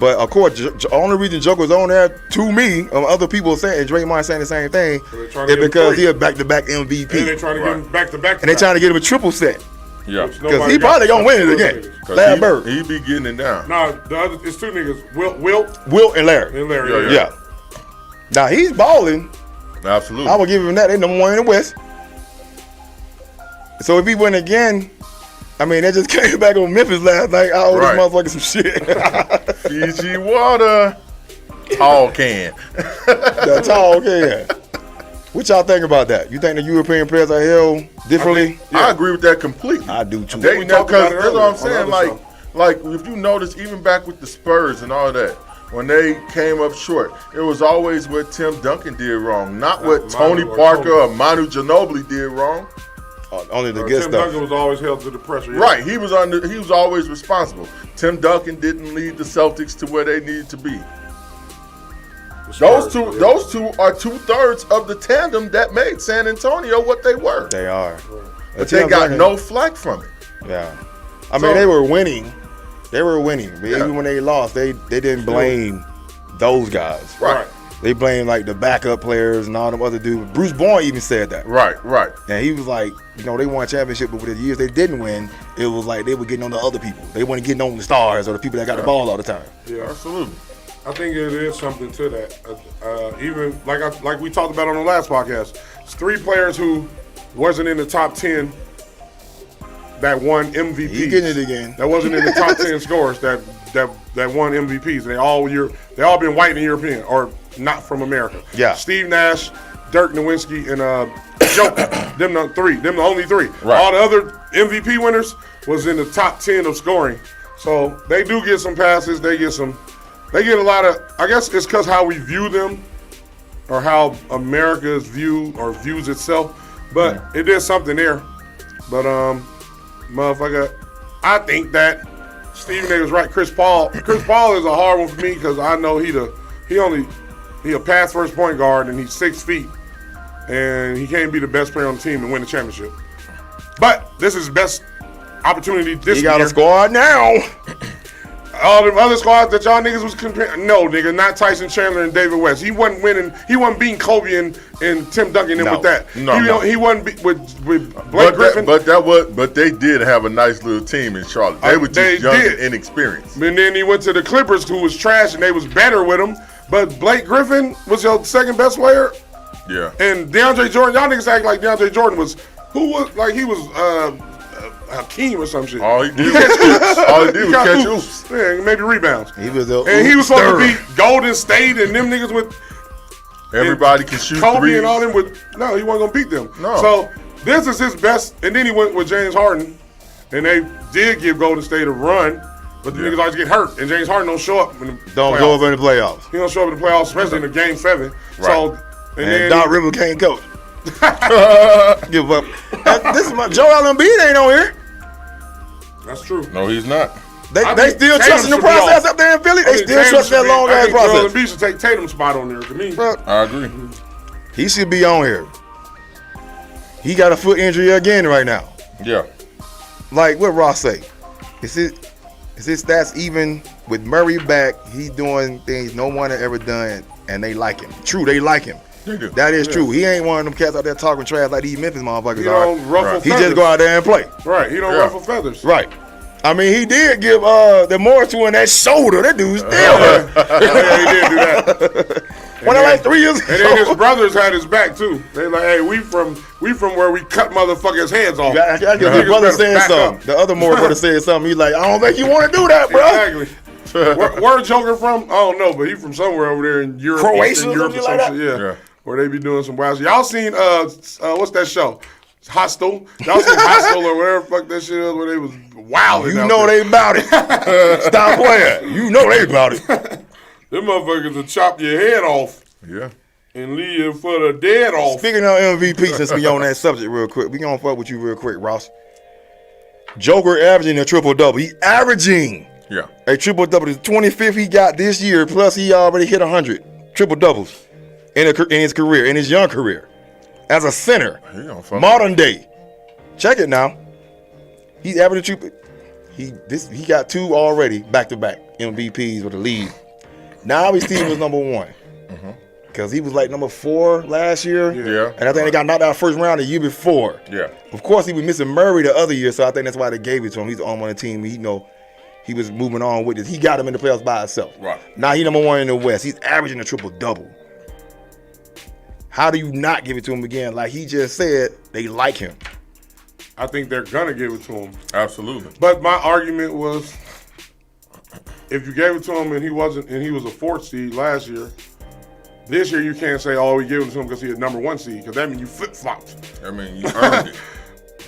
But of course, the only reason Joker's on there, to me, other people saying, and Draymond saying the same thing, So they're trying to is get him because free. he's a back-to-back And they MVP, trying to get him back to back. and they trying to get him a triple set Yeah. because he probably gonna win it again. Larry Bird, He be getting it down. Nah, the other it's 2 niggas. Wilt Wilt, and Larry. and Larry. Yeah. Yeah. Now he's balling. Absolutely. I will give him that. They number 1 in the West. So if he win again, I mean, they just came back on Memphis last night. I owe Right. this motherfucker some shit. Fiji water. Tall can. That's all okay. What y'all think about that? You think the European players are held differently? I agree with that completely. I do too. They We know talked about because it that's what I'm earlier on saying. the other Like if you notice, even back with the Spurs and all that, when they came up short, it was always what Tim Duncan did wrong, not what Tony Parker or Manu Ginobili did wrong. Only the good Tim stuff. Duncan was always held to the pressure. Yeah. Right, he was always responsible. Tim Duncan didn't lead the Celtics to where they needed to be. Those two are 2/3 of the tandem that made San Antonio what they were. They are. But they got no flack from it. Yeah. I mean, they were winning. They were winning. But even when they lost, they didn't blame those guys. Right. They blamed like the backup players and all them other dudes. Bruce Bowen even said that. Right. And he was like, they won a championship, but with the years they didn't win, it was like they were getting on the other people. They weren't getting on the stars or the people that got the ball all the time. Yeah, absolutely. I think it is something to that. Even like we talked about on the last podcast, it's 3 players who wasn't in the top 10 that won MVPs. He getting it again. That wasn't in the top 10 scorers that won MVPs. They all been white and European or not from America. Yeah. Steve Nash, Dirk Nowitzki, and Joker. Them the only 3. Right. All the other MVP winners was in the top 10 of scoring. So they do get some passes. They get a lot of, I guess it's because how we view them or how America is viewed or views itself. But it is something there. But motherfucker, I think that Stephen A was right. Chris Paul is a hard one for me because I know he a pass first point guard and he's 6 feet and he can't be the best player on the team and win the championship. But this is his best opportunity this year. He got a squad now. All the other squads that y'all niggas was comparing, no, nigga, not Tyson Chandler and David West. He wasn't winning. He wasn't beating Kobe and Tim Duncan with that. He wasn't with Blake Griffin. But they did have a nice little team in Charlotte. They were just young and inexperienced. And then he went to the Clippers, who was trash, and they was better with him. But Blake Griffin was your second best player. Yeah. And DeAndre Jordan, y'all niggas act like DeAndre Jordan was Hakeem or some shit. All he did was catch oops. Yeah, maybe rebounds. He was supposed to beat Golden State and them niggas with everybody can shoot Kobe threes. And all them no, he wasn't gonna beat them. No. So this is his best. And then he went with James Harden, and they did give Golden State a run, but the niggas always get hurt, and James Harden don't show up in the Don't playoffs. go over in the playoffs. He don't show up in the playoffs, especially in the Game 7. Right. So and Doc Rivers can't coach. Give up. This is my Joel Embiid ain't on here. That's true. No, he's not. They still trusting the process up there in Philly. They still trust that long ass process. Joel Embiid should take Tatum's spot on there to me. I agree. He should be on here. He got a foot injury again right now. Yeah. Like what Ross say? Is his stats even with Murray back? He's doing things no one had ever done, and they like him. True, they like him. They do. That is true. He ain't one of them cats out there talking trash like these Memphis motherfuckers He are. don't ruffle He feathers. just go out there and play. Right. He don't ruffle feathers. Right. I mean, he did give the Morris to in that shoulder. That dude still hurt. Yeah, he did do that. When I like 3 years ago. And then his brothers had his back too. They like, hey, we from where we cut motherfuckers' heads off. I guess his brother said something. The other Morris brother said something. He's like, I don't think you want to do that, bro. Exactly. Where Joker from? I don't know, but he from somewhere over there in Europe. Croatia or Europe something like that? Yeah. Where they be doing some wild shit. Y'all seen what's that show? Hostel. Y'all seen Hostel or whatever fuck that shit is where they was wild. You know they about it. Stop playing. You know they about it. Them motherfuckers will chop your head off. Yeah. And leave you for the dead off. Speaking of MVP, since we on that subject real quick, we gonna fuck with you real quick, Ross. Joker averaging a triple-double. He averaging a triple-double. The 25th he got this year, plus he already hit 100 triple-doubles in his career, in his young career. As a center, modern day. Check it now. He's averaging triple. He got 2 already back-to-back MVPs with the league. Now his team was number 1. Because he was like number 4 last year. Yeah. And I think they got knocked out first round the year before. Yeah. Of course, he was missing Murray the other year, so I think that's why they gave it to him. He's on the team. He was moving on with it. He got him in the playoffs by himself. Right. Now he's number 1 in the West. He's averaging a triple-double. How do you not give it to him again? Like he just said, they like him. I think they're gonna give it to him. Absolutely. But my argument was, if you gave it to him and he was a 4th seed last year, this year you can't say, oh, we gave it to him because he had number 1 seed, because that means you flip-flopped. I mean, you earned it.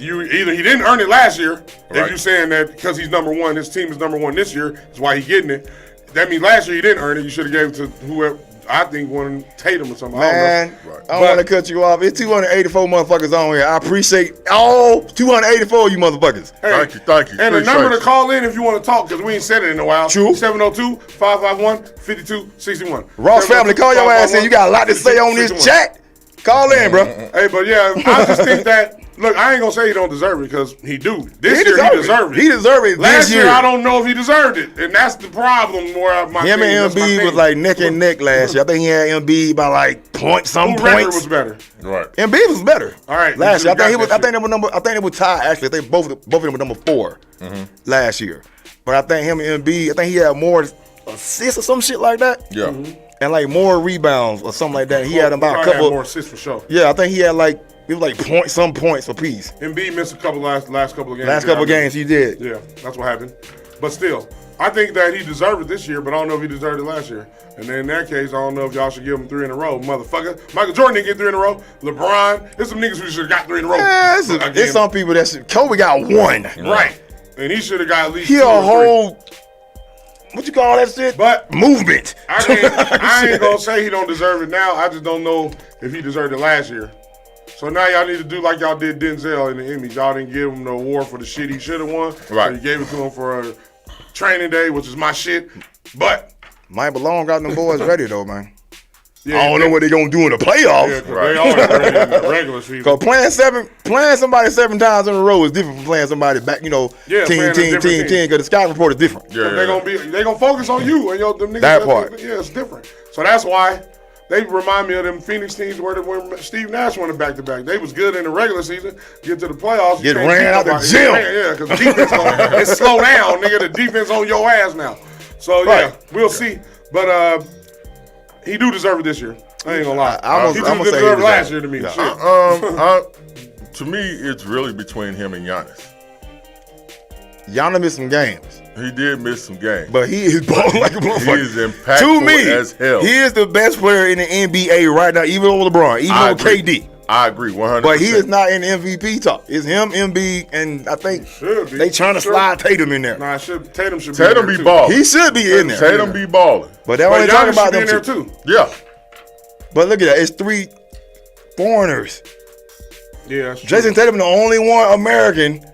Either he didn't earn it last year, right. if you're saying that because he's number 1, his team is number 1 this year, that's why he's getting it. that means last year you didn't earn it. You should have gave it to whoever. I think one Tatum or something. Man, I don't want to cut you off. It's 284 motherfuckers on here. I appreciate all 284 of you motherfuckers. Hey, thank you. And the number to call in if you want to talk, because we ain't said it in a while. True. 702-551-5261. Ross family, call your ass in. You got a lot to say on this chat. Call in, bro. Hey, but yeah, I just think that. Look, I ain't gonna say he don't deserve it because he do. This year he deserved it. He deserved it. Last year I don't know if he deserved it, and that's the problem. Where my him and Embiid was like neck and neck last year. I think he had Embiid by like some record points. Was better. Right. Embiid was better. All right. Last year, I think they were tied. Actually, I think both of them were number 4 last year. But I think him and Embiid, I think he had more assists or some shit like that. Yeah. And like more rebounds or something like that. He had about a couple more assists for sure. Yeah, I think he had like. It was like some points apiece. Embiid missed a couple last couple of games. Last couple of games he did. Yeah, that's what happened. But still, I think that he deserved it this year, but I don't know if he deserved it last year. And then in that case, I don't know if y'all should give him 3 in a row, motherfucker. Michael Jordan didn't get 3 in a row. LeBron, there's some niggas who should have got 3 in a row. Yeah, there's some people that should. Kobe got 1. Right. And he should have got at least he 2 a whole. What you call that shit? But movement. I ain't gonna say he don't deserve it now. I just don't know if he deserved it last year. So now y'all need to do like y'all did Denzel in the Emmys. Y'all didn't give him the award for the shit he should have won. Right. So you gave it to him for a training day, which is my shit. But Mike Malone got them boys ready though, man. Yeah, I don't know what they gonna do in the playoffs. Yeah, they always ready in the regular season. Cause playing somebody 7 times in a row is different from playing somebody back. You know, team. Cause the scout report is different. Yeah, they gonna focus on you and them niggas. That part. Yeah, it's different. So that's why. They remind me of them Phoenix teams where Steve Nash won it back-to-back. They was good in the regular season. Get to the playoffs. Get ran out the gym. Yeah, because the defense it slow down, nigga. The defense on your ass now. So, yeah, we'll see. But he do deserve it this year. I ain't gonna lie. He deserved it last year to me. Yeah. To me, it's really between him and Giannis. Giannis missed some games. He did miss some games. But he is balling like a motherfucker. He is impactful as hell. He is the best player in the NBA right now, even over LeBron, even over KD. I agree 100%. But he is not in MVP talk. It's him, Embiid, and I think they trying to slide Tatum in there. Nah, Tatum should be balling. He should be in there. Tatum be balling. But they only talking about them in there too. Yeah. But look at that. It's 3 foreigners. Yeah, that's true. Jason Tatum the only one American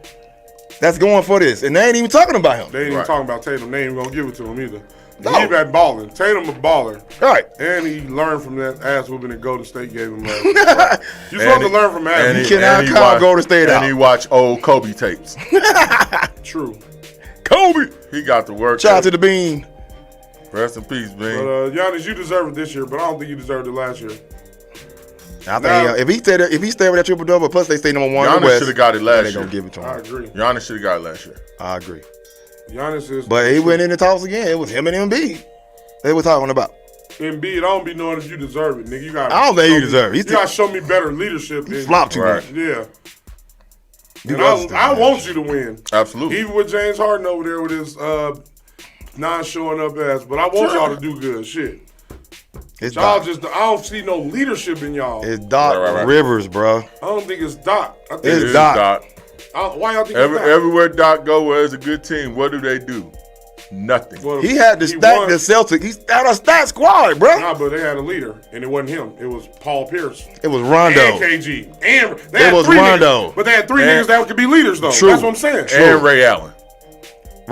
that's going for this. And they ain't even talking about him. They ain't even talking about Tatum. They ain't even gonna give it to him either. No. He been balling. Tatum a baller. Right. And he learned from that ass whooping that Golden State gave him last year. You're supposed to learn from ass. You cannot call Golden State out. And he watched old Kobe tapes. True. Kobe. He got the work. Shout out to the Bean. Rest in peace, Bean. But Giannis, you deserve it this year, but I don't think you deserved it last year. I think if he stayed with that triple-double, plus they stay number 1 in the West, Giannis should have got it last year. They gonna give it to him. I agree. Giannis should have got it last year. I agree. Giannis is. But he went in the talks again. It was him and Embiid they were talking about. Embiid, I don't be knowing if you deserve it, nigga. You got. I don't think you deserve it. You got to show me better leadership. He flopped too much. Yeah. And I want you to win. Absolutely. Even with James Harden over there with his non-showing up ass, but I want y'all to do good shit. Y'all I don't see no leadership in y'all. It's Doc Rivers, bro. I don't think it's Doc. I think it's Doc. Why y'all think it's Doc? Everywhere Doc go, where it's a good team, what do? Nothing. Well, he had to stack the Celtics. He had a stat squad, bro. Nah, but they had a leader, and it wasn't him. It was Paul Pierce. It was Rondo. And KG. And it was Rondo. But they had 3 niggas that could be leaders, though. True. That's what I'm saying. And Ray Allen.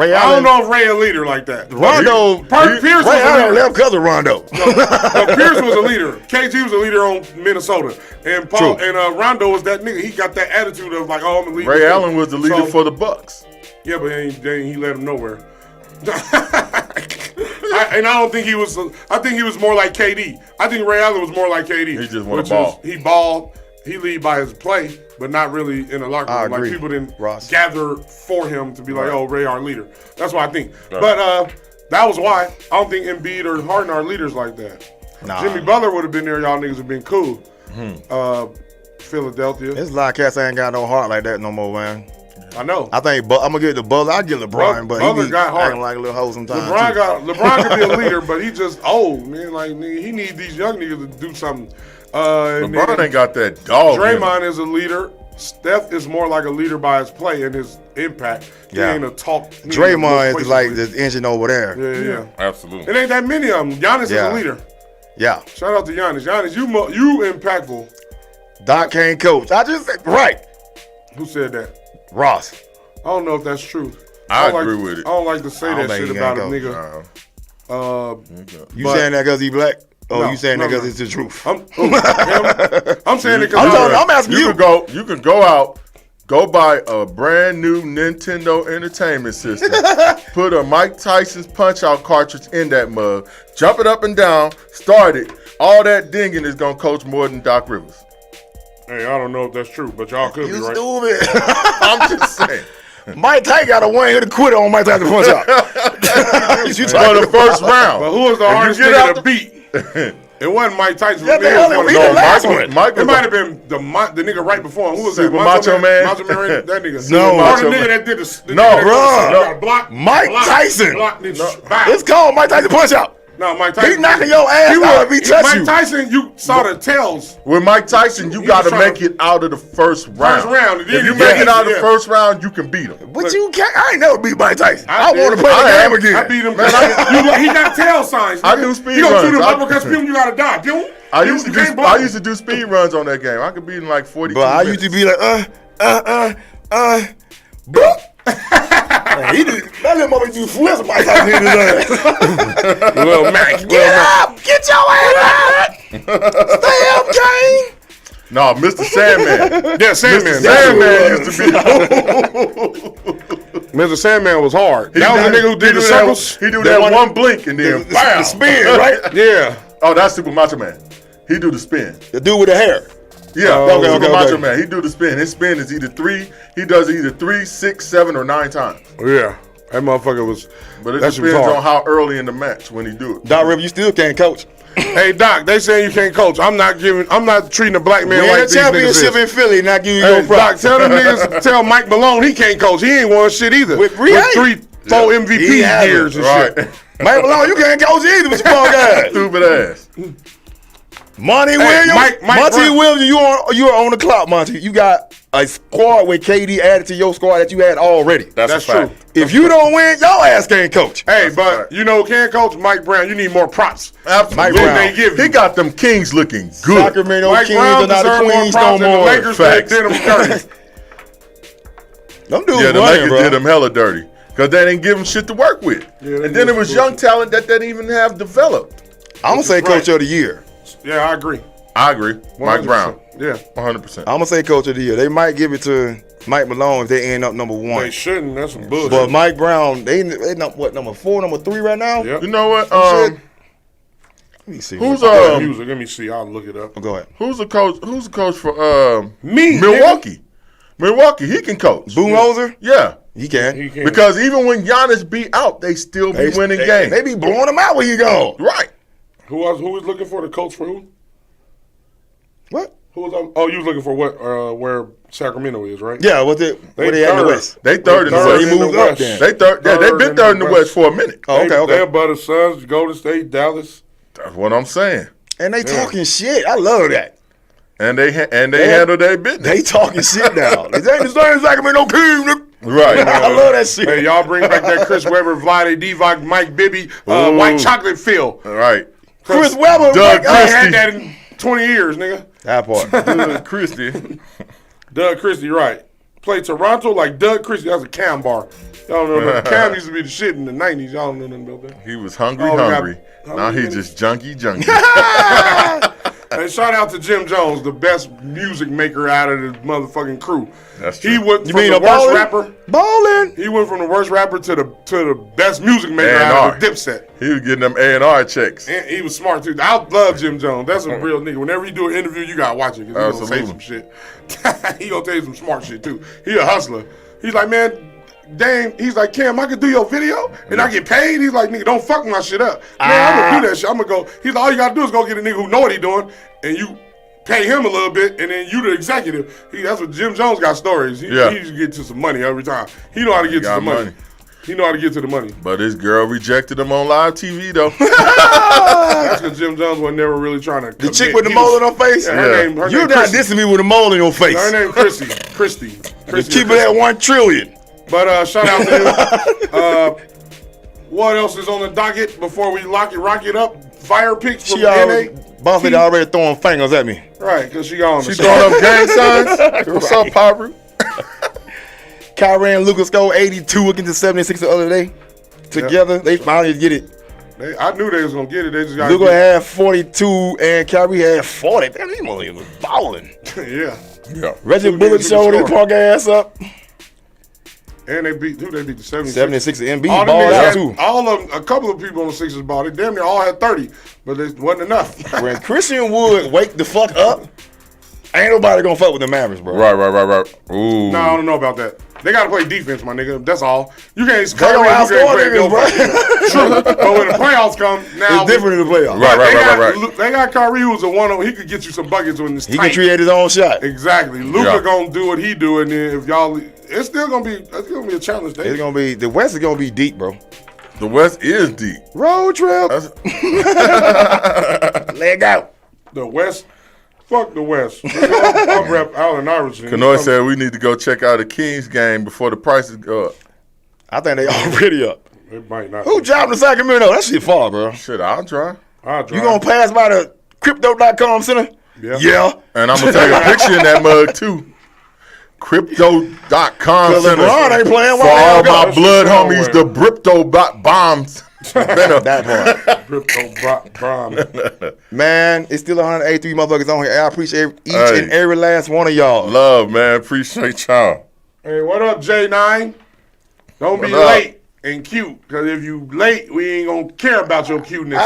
I don't know if Ray a leader like that. Rondo. Pierce was a leader. Left because of Rondo. But Pierce was a leader. KG was a leader on Minnesota. And Rondo was that nigga. He got that attitude of like, oh, I'm a leader. Ray Allen was the leader for the Bucks. Yeah, but he led him nowhere. I don't think he was. I think he was more like KD. I think Ray Allen was more like KD. He just want to ball. He balled. He lead by his play, but not really in the locker room. Like people didn't gather for him to be like, oh, Ray our leader. That's what I think. Right. But that was why I don't think Embiid or Harden are leaders like that. Nah. Jimmy Butler would have been there. Y'all niggas have been cool. Philadelphia. There's a lot of cats ain't got no heart like that no more, man. I know. I think I'm gonna get the Butler. I get LeBron, but Butler he got heart. acting like a little hoe sometimes. LeBron could be a leader, but he just old, man. Like he need these young niggas to do something. LeBron ain't got that dog. Draymond is a leader. Steph is more like a leader by his play and his impact. He ain't a talk. Draymond is like the engine over there. Yeah. Absolutely. It ain't that many of them. Giannis is a leader. Yeah. Shout out to Giannis. Giannis, you impactful. Doc can't coach. I just said, right. Who said that? Ross. I don't know if that's true. I agree with it. I don't like to say that shit about a nigga. You saying that because he black? Oh, No, you saying that no, because it's the truth? I'm saying it because I'm asking you. You can go out, go buy a brand new Nintendo Entertainment System, put a Mike Tyson's Punch-Out cartridge in that mug, jump it up and down, start it. All that dinging is gonna coach more than Doc Rivers. Hey, I don't know if that's true, but y'all could be right. You stupid. I'm just saying. Mike Tyson got a one-hitter quitter on Mike Tyson Punch-Out. For the first round. But who was the hardest nigga to beat? It wasn't Mike Tyson. Yeah, It might have been the nigga right before him. Who was Super that? Macho Man? Macho Man, that nigga. No. Or the nigga that did the Mike Tyson. Block, It's called Mike Tyson Punch-Out. No, Mike Tyson. He knocking your ass out if he touch Mike you. Tyson, you saw the tails. With Mike Tyson, you got to make it out of the first round. If you make it out of the first round, you can beat him. But you can't. I ain't never beat Mike Tyson. I want to play the game again. I beat him. He got tail signs. I do speed runs. You gonna shoot him runs. uppercuts, you gotta die. I used to do speed runs on that game. I could beat him like 42 But I used to be like, boop. That little mother do flips Mike Tyson in his ass. Little Mac. Get up! Get your ass up! Stay up, Kane! No, Mr. Sandman. Yeah, Sandman. Mr. Sandman used to be. Mr. Sandman was hard. That was the nigga who did the circles. He do that one blink and then The spin, right? Yeah. Oh, that's Super Macho Man. He do the spin. The dude with the hair. Yeah, Super Macho Man. He do the spin. His spin is either 3. He does it either 3, 6, 7, or 9 times. Yeah, that motherfucker was. But it depends on how early in the match when he do it. Doc Rivers, you still can't coach. Hey Doc, they saying you can't coach. I'm not treating a black man We like had a these niggas championship in is. Philly, not giving you Hey no props. Doc, tell them niggas, tell Mike Malone he can't coach. He ain't won shit either. With 3, 4 MVP years and shit. Mike Malone, you can't coach either with your punk ass. Stupid ass. Monty Williams, Monty Williams, you are on the clock, Monty. You got a squad with KD added to your squad that you had already. That's true. If you don't win, your ass can't coach. Hey, but you know who can coach? Mike Brown. You need more props. Absolutely. Mike Than Brown. they give you. He got them Kings looking good. Sacramento Mike Kings Brown are not the deserve more Queens no props than the more. Lakers Facts. did them dirty. Them dudes Yeah, the running, Lakers bro. did him hella dirty because they didn't give him shit to work with. Yeah, and then it was young talent that they didn't even have developed. I'm going to say coach of the year. Yeah, I agree. I agree. Mike 100%. Brown. Yeah. 100%. I'm going to say coach of the year. They might give it to Mike Malone if they end up number 1. They shouldn't. That's some bullshit. But Mike Brown, they what, number 4, number 3 right now? Yep. You know what? Let me see. Who's music? Let me see. I'll look it up. Go ahead. Who's the coach? Who's the coach for Me, Milwaukee? Nigga. Milwaukee, he can coach. Boomhoser? Yeah. He can. He can. Because even when Giannis be out, they still be winning games. They be blowing them out when you go. Right. Who was looking for the coach for who? What? Who was on? Oh, you was looking for what? Where Sacramento is, right? Yeah, what they at in the West? They third in the third West. in the moved up West. then. They third. Yeah, they've been third in the West for a minute. Oh, okay. They're above the Suns, Golden State, Dallas. That's what I'm saying. And they talking shit. I love that. And they handle their business. They talking shit now. This ain't the same Sacramento King. Right. I love that shit. Hey, y'all bring back that Chris Webber, Vlade Divac, Mike Bibby, White Chocolate Phil. Right. Chris Webber. Doug I ain't Christie. had that in 20 years, nigga. That part. Doug Christie. Doug Christie, right. Played Toronto like Doug Christie. That was a Cam bar. Y'all know that. Cam used to be the shit in the 90s. Y'all don't know nothing about that. He was hungry. Now he's just junky. Hey, shout out to Jim Jones, the best music maker out of the motherfucking crew. That's true. He went You from mean the a worst ballin'? rapper. Ballin'. He went from the worst rapper to the best music maker out of the Dipset. He was getting them A&R checks. And he was smart too. I love Jim Jones. That's a real nigga. Whenever he do an interview, you gotta watch it because he gonna say some shit. He gonna tell you some smart shit too. He a hustler. He's like, man, Dame, he's like, Cam, I could do your video and I get paid. He's like, nigga, don't fuck my shit up. Man, I'm gonna do that shit. I'm gonna go. He's like, all you gotta do is go get a nigga who know what he doing and you pay him a little bit, and then you the executive. That's what Jim Jones got stories. He get to some money every time. He know how to get to some money. He know how to get to the money. But this girl rejected him on live TV, though. That's because Jim Jones was never really trying to. The chick with the mole in her face? Yeah, her name You're not dissing me with a mole in your face. Her name Christy. Keep it at 1 trillion. But shout out to him. What else is on the docket before we rock it up? Fire picks from NA. Boss lady already throwing fingers at me. Right, because she gone. She throwing up gang signs. What's up, Pablo? Kyrie and Luka scored 82 against the 76 the other day. Together, they finally get it. I knew they was gonna get it. They just got. Luka had 42 and Kyrie had 40. Damn, these motherfuckers was balling. Yeah. Reggie Bullock showed his punk ass up. And they beat the 76. 76 and Embiid balled out too. All of them, a couple of people on the Sixers ball. They damn near all had 30, but it wasn't enough. When Christian Wood wake the fuck up, ain't nobody gonna fuck with the Mavericks, bro. Right. Ooh. No, I don't know about that. They gotta play defense, my nigga. That's all. You can't They don't outscore niggas, bro. True, but when the playoffs come, now it's different in the playoffs. Right. They got Kyrie, who's a one. He could get you some buckets when it's tight. He can create his own shot. Exactly. Luka gonna do what he do, and then if y'all, it's still gonna be a challenge. It's gonna be the West is gonna be deep, bro. The West is deep. Road trip. Leg out. The West. Fuck the West. I'll rep Allen Iverson. Kanoy said we need to go check out the Kings game before the prices go up. I think they already up. It might not. Who dropped the Sacramento? That shit far, bro. Shit, I'll try. You gonna pass by the crypto.com center? Yeah. And I'm gonna take a picture in that mug too. Crypto.com center. LeBron ain't playing for all my blood homies, the Bripto bombs. That part. Man, it's still 183 motherfuckers on here. I appreciate each and every last one of y'all. Love, man. Appreciate y'all. Hey, what up, J9? Don't be late and cute, because if you late, we ain't gonna care about your cuteness.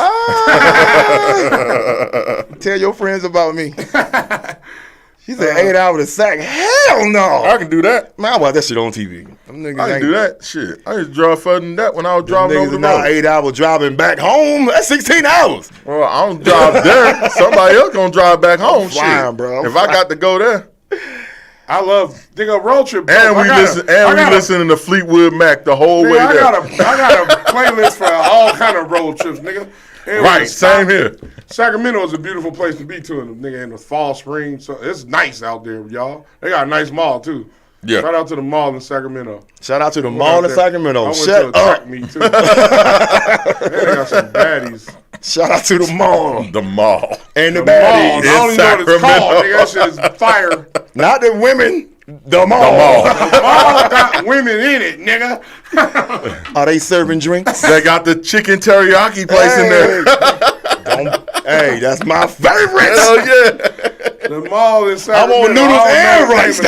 Tell your friends about me. She said 8 hours to sack. Hell no. I can do that. Man, I watch that shit on TV. I can do that shit. I used to drive further than that when I was driving over the road. Now 8 hours driving back home. That's 16 hours. Well, I don't drive there. Somebody else gonna drive back home. Flying, bro. If I got to go there. I love a road trip. And we listening to Fleetwood Mac the whole way there. I got a playlist for all kind of road trips, nigga. Right, same here. Sacramento is a beautiful place to be to, nigga, in the fall, spring. So it's nice out there, y'all. They got a nice mall too. Yeah. Shout out to the mall in Sacramento. Shout out to the mall in Sacramento. I went Shut to a track meet too. They got some baddies. Shout out to the mall. The mall. And the baddies. I don't even know what it's called, nigga. That shit is fire. Not the women. The mall. The mall got women in it, nigga. Are they serving drinks? They got the chicken teriyaki place in there. Hey, that's my favorite. Hell yeah. The mall in Sacramento. I want noodles and rice.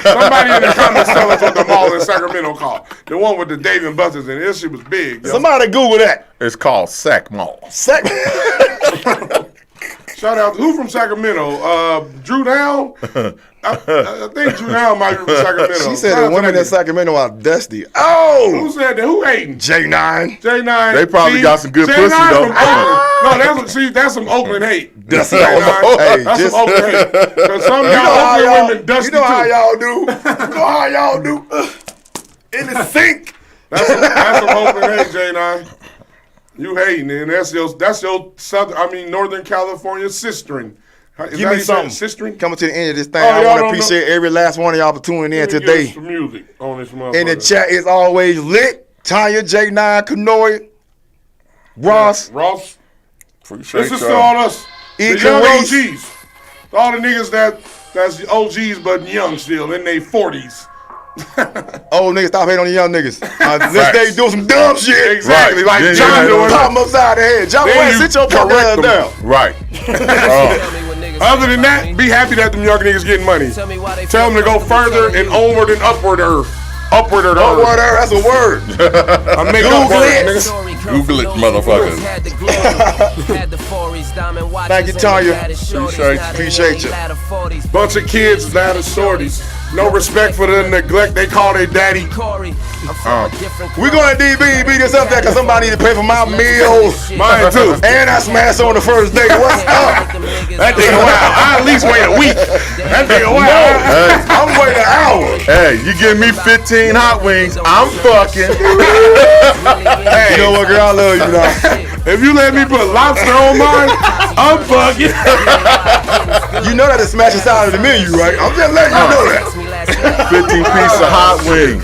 Somebody in the comments tell us what the mall in Sacramento called. The one with the Dave and Buster's in it. This shit was big. Yo. Somebody Google that. It's called Sac Mall. Sac. Shout out to who from Sacramento? Drew Down? I think Drew Down might be from Sacramento. She said the women in Sacramento are dusty. Oh! Who said that? Who hating? J9. J9. They probably got some good pussy, though. No, that's some Oakland hate. Dusty. Hey, that's some Oakland hate. Because some of y'all Oakland women dusty You know how y'all do. You know how y'all do. In the sink. That's some Oakland hate, J9. You hating, and that's your Northern California sistering. Give me something. Sistering? Coming to the end of this thing, I want to appreciate every last one of y'all for tuning in today. Some music on this motherfucker. And the chat is always lit. Tanya, J9, Kanoy, Ross. Yeah, Ross. Appreciate this is to all us. The young Reese. OGs. All the niggas that's OGs but young still, in their 40s. Old niggas, stop hating on the young niggas. Unless they do some dumb shit. Exactly. Right. Like John doing. Pop them upside the head. John Wayne, sit your punk ass down. Right. Other than that, be happy that them young niggas getting money. Tell them to go further and onward and upwarder. Upwarder. Upwarder, that's a word. I make up words, niggas. Google it, motherfuckers. Thank you, Tanya. Appreciate you. Bunch of kids, lot of sorties. No respect for the neglect they call their daddy. We going to DB beat this up there because somebody need to pay for my meals. Mine too. And I smashed on the first day. What's up? That nigga, wow. I at least wait a week. That nigga, I'm waiting an hour. Hey, you give me 15 hot wings, I'm fucking. Hey, you know what, girl? I love you, dog. If you let me put lobster on mine, I'm fucking. You know that it's smashing side of the menu, right? I'm just letting you know that. 15 pieces of hot wing.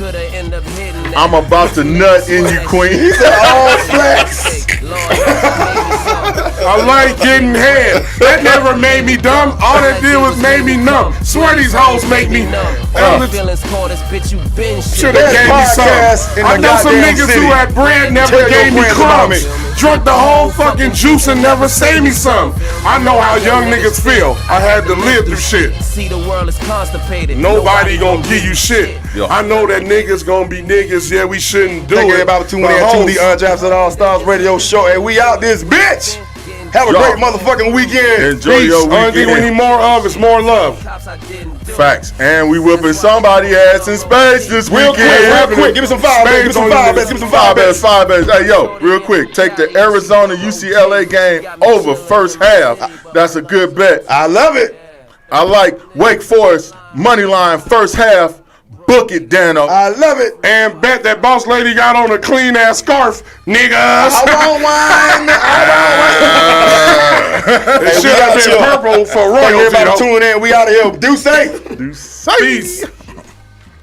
I'm about to nut in you, queen. He said all flex. I like getting head. That never made me dumb. All that did was made me numb. Swear these hoes make me numb. Should've gave me some. I know some niggas who had bread never gave me crumbs. Drunk the whole fucking juice and never saved me some. I know how young niggas feel. I had to live through shit. Nobody gonna give you shit. I know that niggas gonna be niggas. Yeah, we shouldn't do it. Thank you everybody for tuning in to the Undrafted All-Stars radio show. And we out this bitch. Have a great motherfucking weekend. Enjoy your weekend. Only thing we need more of is more love. Facts. And we whipping somebody ass in space this weekend. Real quick. Give me some five bets. Give me some five bets. Give me some five bets. Five bets. Hey, yo, real quick. Take the Arizona UCLA game over first half. That's a good bet. I love it. I like Wake Forest money line first half. Book it, Dano. I love it. And bet that boss lady got on a clean ass scarf, niggas. I want one. It should have been purple for royalty. Everybody tuning in. We out of here. Do safe. Do safe. Peace.